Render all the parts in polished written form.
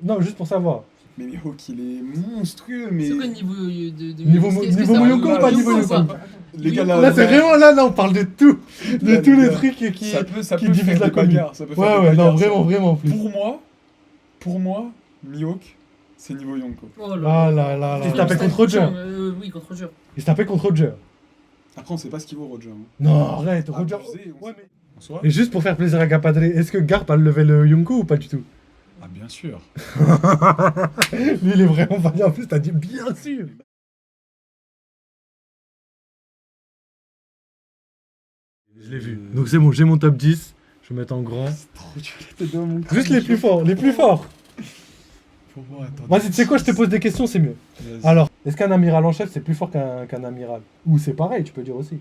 Non, juste pour savoir. Mais Mihawk, il est monstrueux, mais... C'est quoi le niveau de Niveau est-ce que niveau ça Moyoko va ou pas Moyoko niveau ou Yoko pas Les gars, Là, c'est vraiment là, on parle de tout. De Là, tous les les gars, trucs qui ça peut divisent faire la des commune. bagarres, ça peut faire Ouais, des ouais, non, bagarres, ça. vraiment en plus. Pour moi, Mihawk, c'est niveau Yonko. Oh Ah là là là. Il se tapait contre Roger. Oui, contre Roger. Il se tapait contre Roger. Après, on sait pas ce qu'il vaut, Roger. hein. Non, arrête, Roger. Abusé, on Ouais, sait- mais- En soi. Et juste pour faire plaisir à Gapadre, est-ce que Garp a levé le Yonko ou pas du tout? Ah, bien sûr. Lui, il est vraiment pas en plus, t'as dit bien sûr. Je l'ai vu. Donc c'est bon, j'ai mon top 10. Je vais mettre en grand. C'est trop dur, t'es dans mon crâne. Juste les plus forts, les plus forts. Pour moi, attends. Vas-y, tu sais quoi, je te pose des questions, c'est mieux. Vas-y. Alors, est-ce qu'un amiral en chef, c'est plus fort qu'un amiral? Ou c'est pareil, tu peux dire aussi.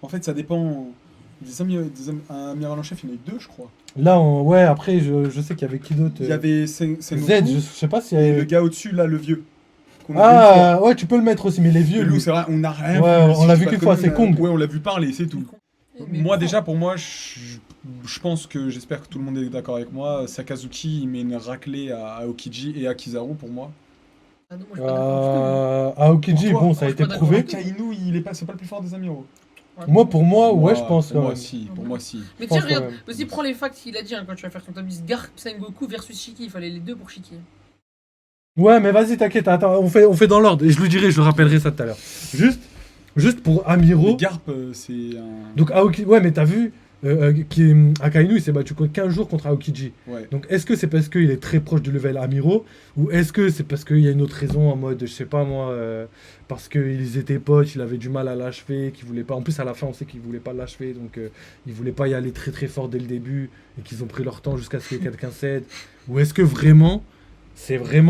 En fait, ça dépend. Un amiral en chef, il y en a eu deux, je crois. Là, ouais, après, je sais qu'il y avait qui d'autre Il y avait Sengoku Z, je sais pas si... et le gars au-dessus, là, le vieux. qu'on a vu une Ah, ouais, tu peux le mettre aussi, mais les fois. vieux... Le loup, lui. c'est vrai, on n'a rien Ouais, vu. on l'a vu c'est qu'une pas fois, comme c'est une- Kong. Ouais, on l'a vu parler, c'est tout. Mais Moi, pourquoi déjà, pour moi, je pense que j'espère que tout le monde est d'accord avec moi. Sakazuki, il met une raclée à Aokiji et à Kizaru pour moi. Ah non, moi, je suis pas d'accord Aokiji, Pour toi, bon, ça a moi, je été suis pas d'accord prouvé. avec toi. Kainu, c'est pas le plus fort des amiraux. du tout. Moi, pour moi, ouais, je pense Pour quand moi, même. si. Pour moi, si. Mais Je pense tiens, regarde, quand même. vas-y, prends les facts qu'il a dit hein, quand tu vas faire ton top 10. Garp, Sengoku versus Shiki, il fallait les deux pour Shiki. Ouais, mais vas-y, t'inquiète, attends, on fait dans l'ordre. Et je lui dirai, je le rappellerai ça tout à l'heure. Juste pour Amiro. Mais Garp, c'est un. Donc Aoki, ouais, mais t'as vu, Akainu, il s'est battu contre 15 jours contre Aokiji. Ouais. Donc est-ce que c'est parce qu'il est très proche du level Amiro, ou est-ce que c'est parce qu'il y a une autre raison en mode, je sais pas moi, parce qu'ils étaient potes, il avait du mal à l'achever, qu'il voulait pas. En plus à la fin on sait qu'il voulait pas l'achever, donc il voulait pas y aller très très fort dès le début et qu'ils ont pris leur temps jusqu'à ce que quelqu'un cède. Ou est-ce que vraiment,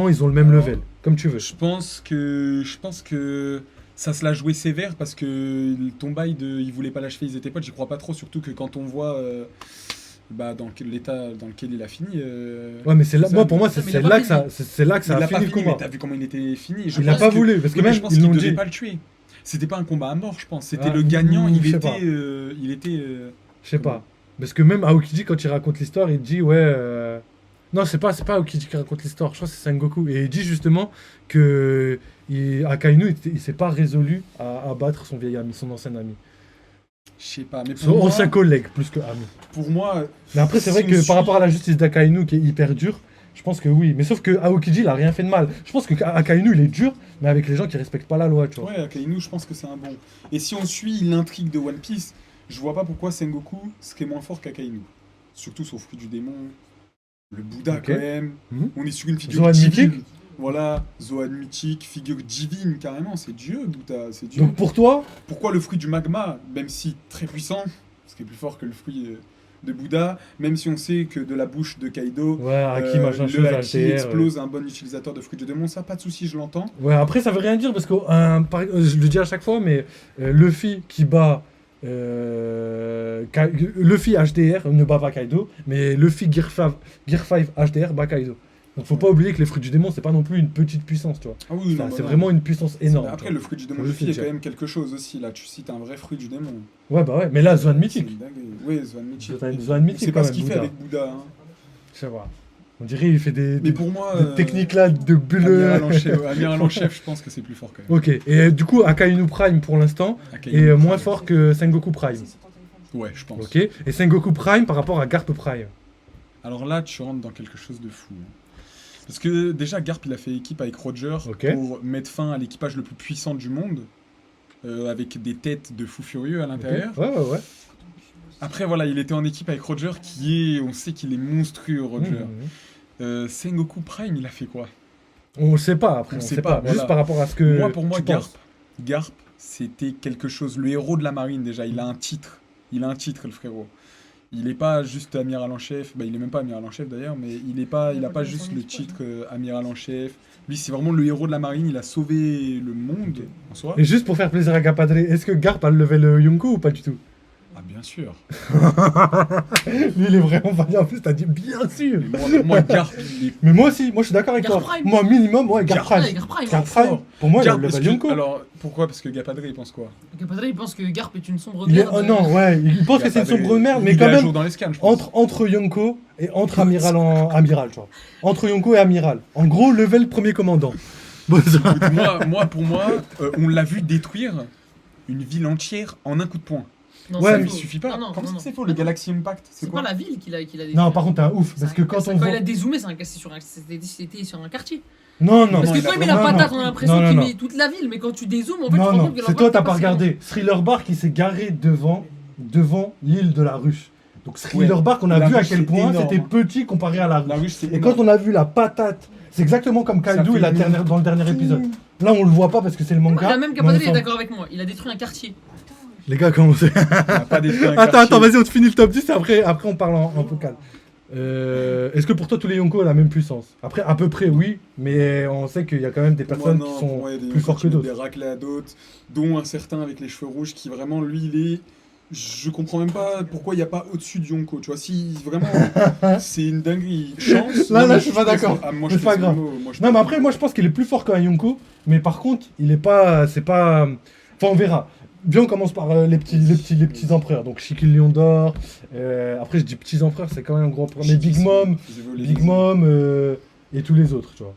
ils ont le même Alors, level, comme tu veux. Je pense que ça se l'a joué sévère parce que ton bail de il voulait pas l'achever, ils étaient potes, j'y crois pas trop, surtout que quand on voit dans l'état dans lequel il a fini. Ouais, mais c'est là, ça, moi pour moi mais c'est il a là pas que ça, c'est là que ça il a l'a pas fini le fini, mais combat. t'as vu comment il était fini. Je Il l'a pense pas que- voulu, parce que Oui, mais même je pense ils qu'il l'ont devait dit. pas le tuer. C'était pas un combat à mort, je pense. C'était Ah, le gagnant, je il sais était, pas. il était. Je sais pas. Parce que même Aokiji, quand il raconte l'histoire, il dit ouais. Non, c'est pas Aokiji qui raconte l'histoire, je crois que c'est Sengoku. Et il dit justement que Akainu, il s'est pas résolu à battre son vieil ami, son ancien ami. Je sais pas, mais Son ancien collègue, plus que ami. pour moi. Mais après, c'est vrai si que on par suit- rapport à la justice d'Akainu, qui est hyper dure, je pense que oui. Mais sauf que Aokiji, il a rien fait de mal. Je pense que Akainu, il est dur, mais avec les gens qui respectent pas la loi, tu vois. Ouais, Akainu, je pense que c'est un bon. Et si on suit l'intrigue de One Piece, je vois pas pourquoi Sengoku serait moins fort qu'Akainu. Surtout son fruit du démon, le Bouddha Ok. quand même. Mhm. On est sur une figure Zoan divine. mythique. Voilà, Zoan mythique, figure divine carrément, c'est Dieu, Bouddha, c'est Dieu. Donc pour toi, Pourquoi le fruit du magma, même si très puissant, ce qui est plus fort que le fruit de Bouddha, même si on sait que de la bouche de Kaido, ouais, Haki, machin, chose, le Haki Altair, explose un bon utilisateur de fruits du démon, ça pas de souci, je l'entends. Ouais, après ça veut rien dire parce que je le dis à chaque fois, mais Luffy qui bat Luffy HDR ne bat pas Kaido, mais Luffy Gear 5 HDR bat Kaido. Donc faut pas oublier que les fruits du démon c'est pas non plus une petite puissance, tu vois. Ah oui, Ça, non, c'est bah vraiment non. une puissance énorme. Après, tu le vois. fruit du démon Faut Luffy juste est le quand dire. même quelque chose aussi, là, tu cites un vrai fruit du démon. Ouais, bah ouais, mais là Zoan C'est mythique. une dinguerie. Oui, Zoan mythique. Zoan mythique C'est quand pas même, ce qu'il fait Bouddha. avec Bouddha. Hein. Je sais pas. On dirait il fait des Mais pour moi, techniques là de bulle. Amiral en chef, je pense que c'est plus fort quand même. Ok, et du coup Akainu Prime pour l'instant Akainu, est moins ouais. fort que Sengoku Prime. Ouais, je pense. Ok, et Sengoku Prime par rapport à Garp Prime. Alors là, tu rentres dans quelque chose de fou. Parce que déjà, Garp, il a fait équipe avec Roger Ok. pour mettre fin à l'équipage le plus puissant du monde, avec des têtes de fous furieux à Ok. l'intérieur. Ouais. Après, voilà, il était en équipe avec Roger, on sait qu'il est monstrueux, Roger. Mhm. Sengoku Prime, il a fait quoi? On le sait pas après, On on sait sait pas, pas. voilà. Juste par rapport à ce que. Pour moi, tu penses. Garp, c'était quelque chose. Le héros de la marine, déjà, il a un titre. Il a un titre, le frérot. Il n'est pas juste amiral en chef. Bah, il est même pas amiral en chef d'ailleurs, mais il a pas juste le titre amiral en chef. Lui, c'est vraiment le héros de la marine. Il a sauvé le monde en soi. Et juste pour faire plaisir à Gapadre, est-ce que Garp a levé le Yonko ou pas du tout? Ah, bien sûr. Lui, il est vraiment valide. En plus, t'as dit bien sûr. Mais pour moi, Garp, il est. Mais moi aussi, moi je suis d'accord avec Garp toi. Prime. Moi, minimum, ouais, Garp Garp Prime. Garp Prime. Garp fort. Prime. Pour moi, il a Garp, le est-ce level que- Yonko. Alors, pourquoi? Parce que Gapadre, il pense quoi? Gapadre, il pense que Garp est une sombre Il est... merde. Oh non, ouais, il pense que c'est une Gapadre, sombre merde, mais il est quand à même, jour dans les scans, je pense. entre Yonko et entre Amiral, tu vois. Entre Yonko et Amiral. En gros, level premier commandant. Bon, ça- Écoute, pour moi, on l'a vu détruire une ville entière en un coup de poing. Non, Ouais, c'est Ça mais lui faux. suffit pas. Non, non, Comment non, ça non. c'est faux? Le Galaxy Impact, c'est C'est quoi? pas la ville qu'il a détruit. Non, par contre, t'es un ouf. Parce que quand on Quand voit. il a dézoomé, c'était sur un quartier. Non, non, Parce non, que il quand a il met la non, patate, non. on a l'impression Non, qu'il non, met toute la ville, mais quand tu dézoomes, en fait, tu te Non, rends non, compte que c'est toi, t'as pas passé regardé. Thriller Bark qui s'est garé devant l'île de la ruche. Donc Thriller Ouais. Bark, on a La vu à ruche, quel c'est point énorme. c'était petit comparé à la ruche. La ruche, c'est Et quand énorme. on a vu la patate, c'est exactement comme Ça Kaido fait et la une- dernière, dans le dernier épisode. Là, on le voit pas parce que c'est le manga. Là, même mais Gapadre on est sent- d'accord avec moi. Il a détruit un quartier. Les gars, comment c'est? On a pas détruit un Attends, quartier. vas-y, on te finit le top 10 et après on parle en vocal. Est-ce que pour toi tous les Yonko ont la même puissance? Après, à peu près oui, mais on sait qu'il y a quand même des Moi, personnes non, qui pour sont moi, il y a des plus forts que Yonko qui mettent d'autres. Des raclés à d'autres, dont un certain avec les cheveux rouges qui vraiment, lui, il est. Je comprends même pas pourquoi il n'y a pas au-dessus de Yonko. Tu vois, si vraiment c'est une dinguerie. Chance. Là, non, mais je suis pas d'accord. Ah, moi, Mais je c'est pas fais grave. Zemo, moi, je Non, mais fais après, Zemo. moi je pense qu'il est plus fort qu'un Yonko, mais par contre, il est pas. C'est pas. Enfin, on verra. Bien, on commence par les petits empereurs. Donc, Shiki le Lion d'Or. Après, je dis petits empereurs, c'est quand même un gros empereur. Mais Big Mom, Big Mom et tous les autres, tu vois.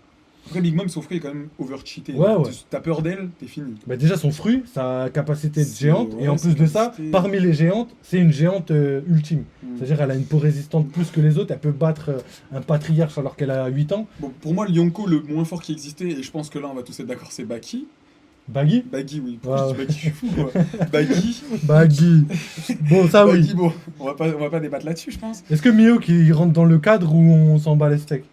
Après, Big Mom, son fruit est quand même overcheaté. Ouais, ouais. T'as peur d'elle, t'es fini. Bah, déjà, son fruit, sa capacité de C'est- géante, et ouais, en sa plus de ça, capacité. parmi les géantes, c'est une géante ultime. Mm. C'est-à-dire, elle a une peau résistante plus que les autres. Elle peut battre un patriarche alors qu'elle a 8 ans. Bon, pour moi, le Yonko le moins fort qui existait, et je pense que là, on va tous être d'accord, c'est Baki. Baggy Baggy, oui. Pourquoi Ouais, je dis Baki, je suis fou, quoi. Baggy. Baggy. Bon, ça oui. Baggy, bon, on va pas débattre là-dessus, je pense. Est-ce que Mio qui rentre dans le cadre où on s'en bat les steaks?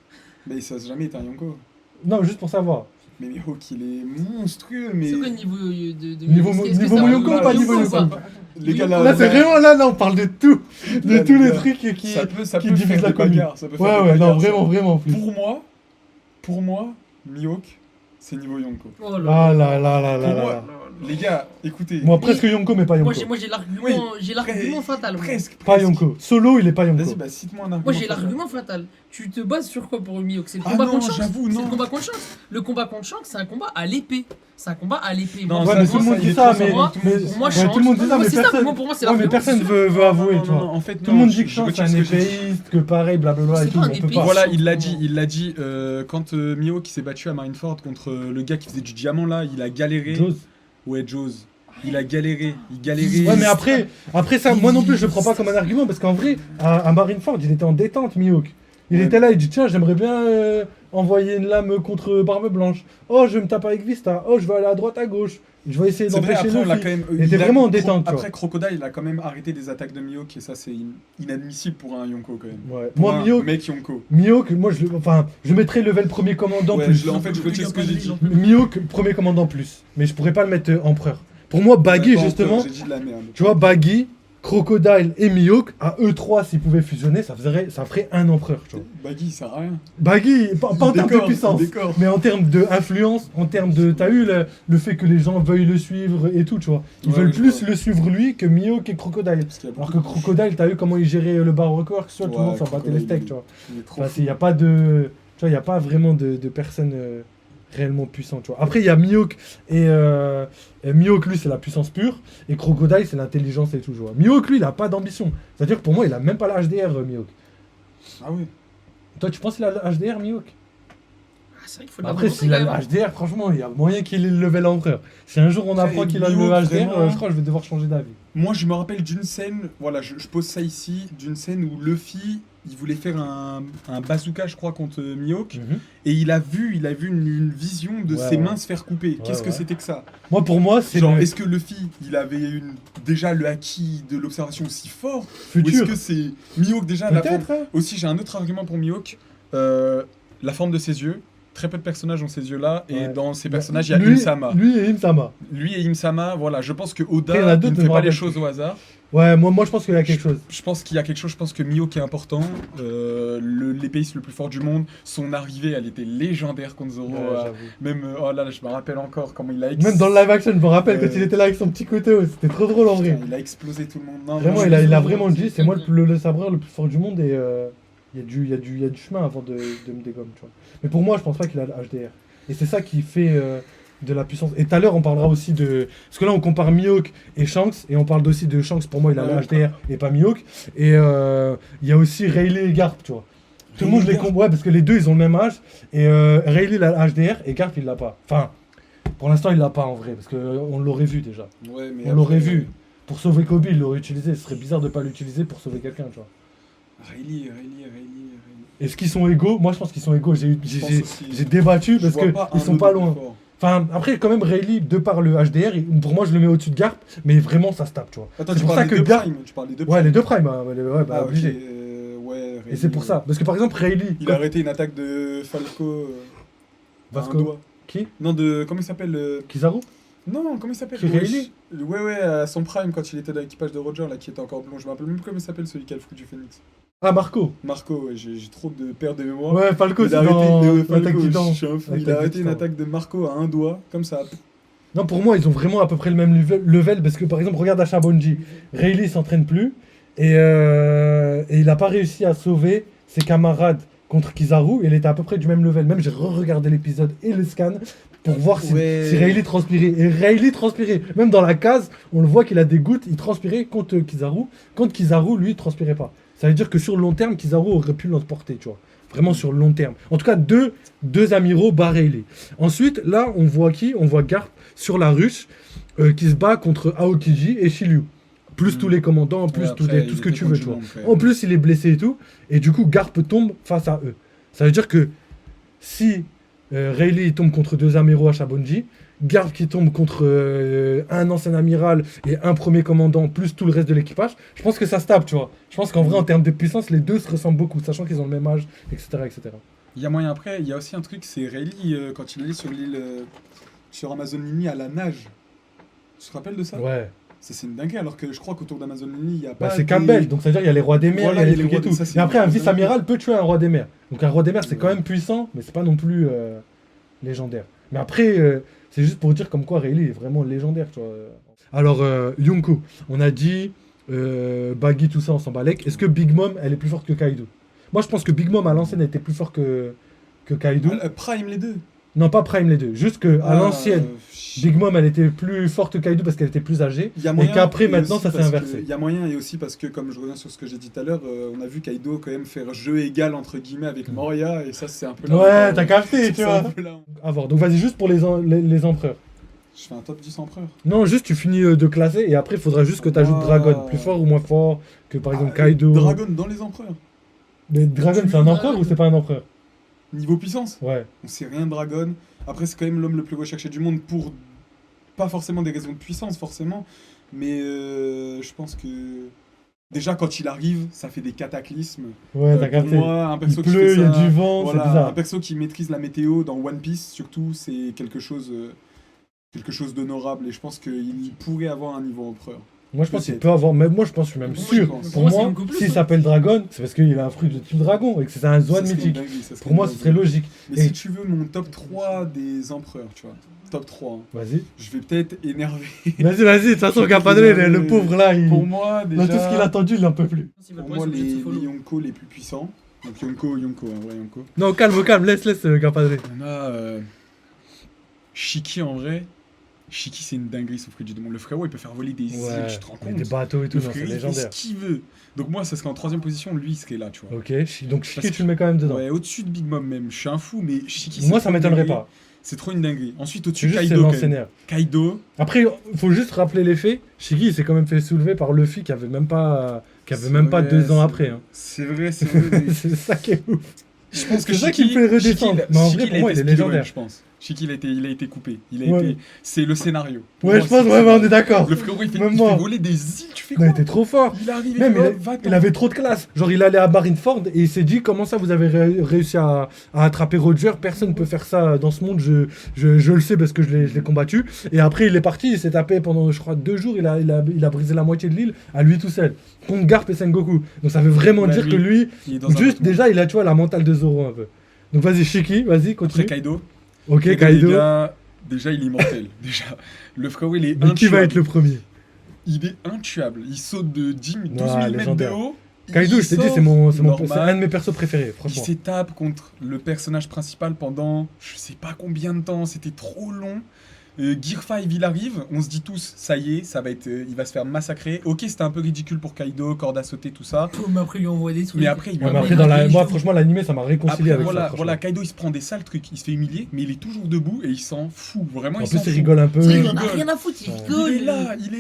Mais ça n'a jamais été un Yonko. Non, juste pour savoir. Mais Mihawk, il est monstrueux, mais. C'est quoi le niveau de Niveau est-ce que niveau ça- Yonko ou pas niveau ou Yonko? pas Les gars, Là, c'est vraiment là, on parle de tout. De Là, tous les les gars, trucs qui. ça peut qui faire divisent la des commune. bagarres. Ça peut faire Ouais, des ouais, non, bagarres, ça. vraiment plus. Pour moi, Mihawk, c'est niveau Yonko. Oh Ah là là là là Pour là moi, là. Les gars, écoutez. Moi, presque Yonko, mais pas Yonko. Moi j'ai l'argument Oui, j'ai l'argument fatal. moi. Presque. Pas Yonko. Solo, il est pas Yonko. Vas-y, bah cite-moi un argument. Moi j'ai fatal. l'argument fatal. Tu te bases sur quoi pour Mihawk? C'est le Ah combat non, contre Shanks. j'avoue, C'est non. le combat contre Shanks. Le combat contre Shanks, c'est un combat à l'épée. C'est un combat à l'épée. Non, Moi, Ouais, ça, mais ça, tout le monde il dit est ça, trop mais. fort. Pour mais- moi, ouais, Shanks. tout le monde dit ça, Moi, mais c'est ça, personne. pour moi, c'est Ouais, mais l'argument. personne veut avouer, tu vois. En fait, Tout le monde dit que je Shanks c'est retire un ce que j'ai dit. épéiste, que pareil, blablabla et C'est tout. pas un On peut épéiste. pas. Voilà, Shanks, il l'a dit quand Mihawk s'est battu à Marineford contre le gars qui faisait du diamant là, il a galéré. Jaws. Ouais, Jaws. Il a galéré, il galérait. Ouais, mais après ça, moi non plus, je le prends pas comme un argument parce qu'en vrai, à Marineford, il était en détente, Mihawk. Il Ouais. était là, il dit tiens, j'aimerais bien envoyer une lame contre Barbe Blanche. Oh, je vais me taper avec Vista. Oh, je vais aller à droite, à gauche. Je vais essayer C'est vrai, d'empêcher après, on l'a Luffy. quand même. Il était vraiment en détente, tu vois. Après, Crocodile, il a quand même arrêté des attaques de Mihawk et ça, c'est inadmissible pour un Yonko quand même. Ouais. Pour Moi, un Mihawk, mec Yonko. moi, je mettrais level premier commandant Ouais, plus. en fait, je retire ce que j'ai dit. Mihawk, premier commandant plus. Mais je pourrais pas le mettre empereur. Pour moi, Baggy, Pas justement, encore, J'ai dit de la merde. tu vois, Baggy, Crocodile et Mihawk, à eux trois, s'ils pouvaient fusionner, ça ferait un empereur, tu vois. Baggy, il sert à rien. Baggy, pas en termes de puissance, Décor. mais en termes d'influence, en termes de. T'as eu le fait que les gens veuillent le suivre et tout, tu vois. Ils Ouais, veulent je plus vois. le suivre lui que Mihawk et Crocodile. Parce qu'il y a Alors beaucoup que Crocodile, t'as eu comment il gérait le Baroque Works, tu vois, tout le Ouais, monde s'en battait les Crocodile, steaks, tu vois. Il est trop Enfin, fou. il n'y a pas de. Tu vois, il n'y a pas vraiment de personnes réellement puissantes, tu vois. Après, il y a Mihawk et Mihawk, lui, c'est la puissance pure, et Crocodile, c'est l'intelligence et tout, tu vois. Mihawk, lui, il a pas d'ambition. C'est-à-dire que pour moi, il a même pas la HDR, Mihawk. Ah oui. Toi, tu penses qu'il a la HDR, Mihawk? Ah, c'est vrai qu'il faut de la Après, volonté, s'il a quand le même. HDR, franchement, il y a moyen qu'il ait le level empereur. Si un jour on Après, apprend qu'il a le Mihawk, HDR, vraiment- je crois que je vais devoir changer d'avis. Moi, je me rappelle d'une scène, voilà, je pose ça ici, d'une scène où Luffy, il voulait faire un bazooka, je crois, contre Mihawk, et il a vu une vision de Ouais, ses ouais. mains se faire couper. Qu'est-ce que ouais. c'était que ça? Moi, pour moi, c'est Genre, le est-ce que Luffy, il avait déjà le acquis de l'observation aussi fort? Ou est-ce futur. que c'est Mihawk déjà la forme... Peut-être, hein. Aussi, j'ai un autre argument pour Mihawk, la forme de ses yeux. Très peu de personnages ont ces yeux-là, et Ouais. dans ces personnages, il y a Lui- Im-sama. Lui et Im-sama. Lui et Im-sama, voilà, je pense que Après, il y en a Oda d'autres, ne je fait me pas les rappelle choses au hasard. Ouais, moi je pense qu'il y a quelque chose. Je pense qu'il y a quelque chose, je pense que Mihawk est important. L'épéiste le plus fort du monde, son arrivée, elle était légendaire contre Zoro. Ouais, j'avoue. Même, oh là, je me rappelle encore comment il a Même dans le live action, je me rappelle quand il était là avec son petit couteau, c'était trop drôle en vrai. Il a explosé tout le monde. Non, Vraiment, moi, il a je- vraiment dit, c'est moi le sabreur le plus fort du monde et il y a du chemin avant de me dégommer, tu vois. Mais pour moi, je pense pas qu'il a le HDR. Et c'est ça qui fait de la puissance. Et tout à l'heure, on parlera aussi de... Parce que là, on compare Mihawk et Shanks, et on parle aussi de Shanks, pour moi, il a le HDR et pas Mihawk. Et il y a aussi Rayleigh et Garp, tu vois. Tout le monde les compare, ouais, parce que les deux, ils ont le même âge. Et Rayleigh, il a le HDR et Garp, il l'a pas. Enfin, pour l'instant, il l'a pas en vrai, parce qu'on l'aurait vu déjà. Ouais, mais On l'aurait vu. Pour sauver Kobe, il l'aurait utilisé. Ce serait bizarre de pas l'utiliser pour sauver quelqu'un, tu vois. Rayleigh. Est-ce qu'ils sont égaux? Moi, je pense qu'ils sont égaux. J'ai pense aussi. débattu Je parce vois qu'ils pas un sont autre pas plus loin. fort. Enfin, après, quand même, Rayleigh, de par le HDR, pour moi, je le mets au-dessus de Garp, mais vraiment, ça se tape, tu vois. Attends, C'est tu pour parles ça des que deux Garp. primes. Tu parles des deux Ouais, primes. les deux primes, hein, ouais, bah, Ah, ok, obligé. ouais, Et Rayleigh. c'est pour ça. Parce que par exemple, Rayleigh. Il a arrêté une attaque de Falco. Vasco. Un doigt. Qui? Non, de. Comment il s'appelle Kizaru? Non, comment il s'appelle Qui, Rayleigh? Ouais, à son prime quand il était dans l'équipage de Roger, là, qui était encore blond. Je me rappelle même plus comment il s'appelle celui qui a le fruit du phénix. Ah, Marco. Marco, ouais, j'ai trop de perte de mémoire. Ouais, Falco, Il c'est a arrêté dans une l'attaque Falco, titan. je suis un fou. Il Attaque a arrêté une Titan. attaque de Marco à un doigt, comme ça. Non, pour moi, ils ont vraiment à peu près le même level parce que par exemple, regarde Ashabonji. Rayleigh s'entraîne plus et il n'a pas réussi à sauver ses camarades contre Kizaru et il était à peu près du même level. Même j'ai re-regardé l'épisode et le scan pour voir si Rayleigh transpirait. Et Rayleigh transpirait. Même dans la case, on le voit qu'il a des gouttes, il transpirait contre Kizaru. Contre Kizaru, lui, il transpirait pas. Ça veut dire que sur le long terme, Kizaru aurait pu l'emporter, tu vois. Vraiment sur le long terme. En tout cas, deux amiraux bat Rayleigh. Ensuite, là, on voit qui? On voit Garp sur la ruche qui se bat contre Aokiji et Shiryu. Plus tous les commandants, plus tout ce que tu veux, tu vois. En plus, il est blessé et tout. Et du coup, Garp tombe face à eux. Ça veut dire que si Rayleigh tombe contre deux amiraux à Shabonji, Garp qui tombe contre un ancien amiral et un premier commandant, plus tout le reste de l'équipage, je pense que ça se tape, tu vois. Je pense qu'en vrai, en termes de puissance, les deux se ressemblent beaucoup, sachant qu'ils ont le même âge, etc. etc. Il y a moyen après, il y a aussi un truc, c'est Rayleigh, quand il allait sur l'île, sur Amazon Lily à la nage. Tu te rappelles de ça? Ouais. C'est une dinguerie, alors que je crois qu'autour d'Amazon Lily, il y a pas. Bah, c'est Campbell, donc ça veut dire qu'il y a les rois des mers, Voilà, il y a il y les a trucs les et rois tout. de- ça, c'est Mais après, un une vice-amiral peut tuer un roi des mers. Donc un roi des mers, c'est quand Ouais. même puissant, mais c'est pas non plus légendaire. Mais après, c'est juste pour dire comme quoi Rayleigh est vraiment légendaire, tu vois. Alors, Yonko, on a dit Baggy, tout ça, on s'en balèque. Est-ce que Big Mom, elle est plus forte que Kaido? Moi, je pense que Big Mom, à l'ancienne, était plus fort que Kaido. Prime les deux. Non, pas Prime les deux. Juste que à l'ancienne, euh, Big Mom, elle était plus forte que Kaido parce qu'elle était plus âgée. Il y a Et moyen, qu'après, et maintenant, aussi ça s'est parce que- inversé. Il y a moyen, et aussi parce que, comme je reviens sur ce que j'ai dit tout à l'heure, on a vu Kaido quand même faire jeu égal entre guillemets avec Moria, et ça c'est un peu là. Ouais, t'as capté, tu C'est vois. un peu là. À voir. Donc vas-y, juste pour les empereurs. Je fais un top 10 empereur. Non, juste tu finis de classer et après il faudra juste que tu ajoutes Dragon. Plus fort ou moins fort que par exemple Kaido. Dragon dans les empereurs. Mais Dragon Tu c'est un mets empereur Dragon. ou c'est pas un empereur? Niveau puissance, Ouais. on sait rien de Dragon. Après, c'est quand même l'homme le plus recherché du monde pour pas forcément des raisons de puissance, forcément, mais je pense que déjà quand il arrive, ça fait des cataclysmes. Ouais, t'as Pour capté. moi, un Il perso qui pleut, fait il y a ça, du vent, voilà, c'est bizarre. un perso qui maîtrise la météo dans One Piece, surtout, c'est quelque chose d'honorable et je pense qu'il pourrait avoir un niveau empereur. Moi je pense qu'il Peut-être. peut avoir. Mais moi je pense, je suis même Moi, sûr. je pense. Pour Moi, c'est moi, Yonko plus, s'il hein. s'appelle Dragon, c'est parce qu'il a un fruit de type dragon et que c'est un Ça Zoan serait une mythique. dinguerie, ça serait Pour une moi ce serait dinguerie. logique. Mais Et- si tu veux mon top 3 des empereurs, tu vois, top 3, hein, Vas-y. je vais peut-être énerver. Vas-y, de toute façon, Capadré, le pauvre là, il. Pour moi, déjà, Dans tout ce qu'il a entendu, il n'en peut plus. S'ils veulent pour pas, moi ils sont obligés de les se follow. Yonko les plus puissants. Donc Yonko, un vrai Yonko. Non, calme, laisse Capadré. On a Shiki en vrai. Shiki c'est une dinguerie son fruit du démon. Le frérot il peut faire voler des îles, tu te rends compte? des bateaux et tout, Le non, c'est frérot il fait légendaire. ce qu'il veut. Donc moi ça serait en troisième position, lui il serait là, tu vois. Ok, donc Shiki, Parce tu le mets quand même dedans. Ouais, au-dessus de Big Mom même. Je suis un fou, mais Shiki c'est Moi, trop ça une m'étonnerait dinguerie. pas. C'est trop une dinguerie. Ensuite C'est au-dessus juste c'est Kaido. quand même. l'enseignaire. Kaido. Après, faut juste rappeler les faits. Shiki, il s'est quand même fait soulever par Luffy qui avait même pas, C'est 2 ans vrai, après. Hein. C'est vrai, mais c'est ça qui est ouf. je pense que C'est ça qui me fait redescendre. Shiki, Mais en vrai, Shiki, pour moi, il est speedrun, légendaire. je pense. Shiki, il a été coupé. Ouais. C'est le scénario. Pour Ouais, moi, je pense, c'est le ouais, on scénario. est d'accord. Le frérot, il fait Même moi. voler des îles, tu fais Non, il quoi? était trop fort. Il arrive, Même, va il avait trop de classe. Genre, il allait à Marineford et il s'est dit comment ça vous avez réussi à attraper Roger. Personne ne peut faire ça dans ce monde. Je le sais parce que je l'ai combattu. Et après, il est parti. Il s'est tapé pendant, je crois, 2 jours. Il a brisé la moitié de l'île à lui tout seul. Contre Garp et Sengoku. Donc ça veut vraiment Ouais, dire lui, que lui, il est dans un juste autre monde. déjà, il a, tu vois, la mentale de Zoro un peu. Donc vas-y, Shiki, vas-y, Après continue. Kaido. Ok, Les Kaido. gars, déjà, il est immortel. Déjà. Le frérot, il est Mais qui va intuable. être le premier? Il est intuable. Il saute de 12 000 mètres de légendaire. haut. Kaido, il je t'ai dit, sort c'est normal. un de mes persos préférés, Il franchement. s'étape contre le personnage principal pendant je sais pas combien de temps, c'était trop long. Gear 5 il arrive, on se dit tous ça y est, ça va être, il va se faire massacrer. Ok, c'était un peu ridicule pour Kaido, corde à sauter, tout ça. Mais après, il lui envoie des trucs. Mais après, il lui Ouais, mais envoie après, des moi, trucs. franchement, l'animé, ça m'a réconcilié Après, avec voilà, ça. franchement. voilà, Kaido il se prend des sales trucs, il se fait humilier, mais il est toujours debout et il s'en fout. Vraiment, En il plus, s'en il fout. rigole un peu. C'est vrai, il il en a rigole. rien à foutre, il Ouais. rigole. Il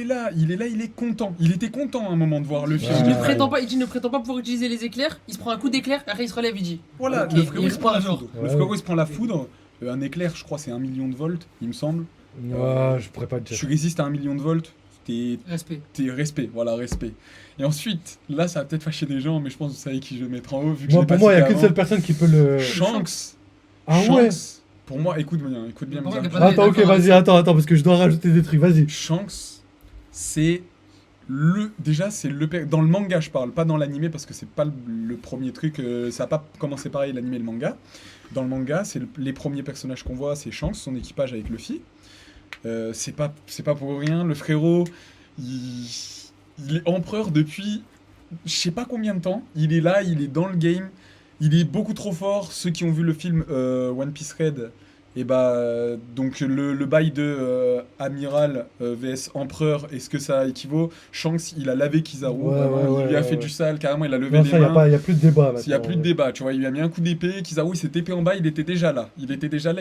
est là, il est content. Il était content à un moment de voir le film. Il Ouais. ne prétend pas, il dit, ne prétend pas pouvoir utiliser les éclairs. Il se prend un coup d'éclair, après il se relève, il dit. Voilà, Ok, le frérot il il se prend la repart, foudre. genre. Le frérot il se prend la foudre. Un éclair, je crois, c'est 1 million de volts, il me semble. Ouais, je pourrais pas te dire. Tu résistes à 1 million de volts, Respect. t'es respect, voilà, respect. Et ensuite, là, ça va peut-être fâcher des gens, mais je pense que vous savez qui je vais mettre en haut, vu que je Moi, l'ai pour pas moi, il y a cité qu'une avant. seule personne qui peut le. Shanks. Ah ouais. Shanks. Pour moi, écoute bien, Pour moi, mes il y a amis. pas Attends, ok, d'accord, vas-y, attends, parce que je dois rajouter des trucs, vas-y. Shanks, c'est déjà, c'est dans le manga, je parle, pas dans l'animé, parce que c'est pas le premier truc, ça a pas commencé pareil, l'animé et le manga. Dans le manga, c'est les premiers personnages qu'on voit, c'est Shanks, son équipage avec Luffy. C'est pas pour rien, le frérot, il est empereur depuis je sais pas combien de temps. Il est là, il est dans le game, il est beaucoup trop fort. Ceux qui ont vu le film One Piece Red, et donc le bail de amiral vs empereur, est-ce que ça équivaut? Shanks, il a lavé Kizaru, Ouais, vraiment, il lui a fait ouais. du sale, carrément, il a levé Non, les ça, mains. y a plus de débat. Il n'y a plus de débat, tu vois, il lui a mis un coup d'épée, Kizaru il s'est épée en bas, il était déjà là. Il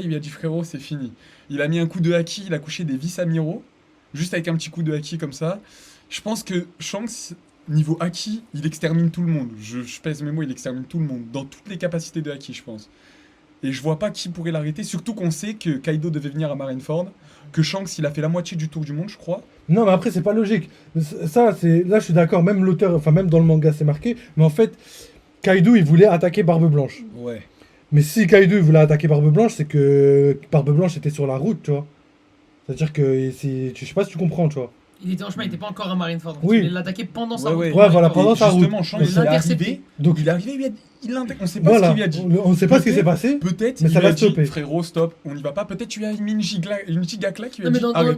lui a dit frérot, c'est fini. Il a mis un coup de haki, il a couché des vice-amiraux, juste avec un petit coup de haki comme ça. Je pense que Shanks, niveau haki, il extermine tout le monde. Je pèse mes mots, il extermine tout le monde, dans toutes les capacités de haki, je pense. Et je vois pas qui pourrait l'arrêter, surtout qu'on sait que Kaido devait venir à Marineford, que Shanks il a fait la moitié du tour du monde, je crois. Non, mais après, c'est pas logique. Ça, là, je suis d'accord, même l'auteur, enfin, même dans le manga, c'est marqué. Mais en fait, Kaido, il voulait attaquer Barbe Blanche. Ouais. Mais si Kaido, il voulait attaquer Barbe Blanche, c'est que Barbe Blanche était sur la route, tu vois. C'est-à-dire que, je sais pas si tu comprends, tu vois. Il était en chemin, il était pas encore à Marineford. Oui. Il l'attaquait pendant sa Ouais, route. Ouais, voilà, Et pendant sa route. Justement, Shanks Mais il est l'intercepter. arrivé, Donc, il est arrivé, on sait pas voilà, ce qu'il lui a dit. on sait pas ce qui Peut-être- s'est passé. Peut-être Mais il ça lui a va dit stopper. frérot stop, on y va pas. Peut-être tu lui as mis une giga claque, il lui a Non, mais dit dans, arrête.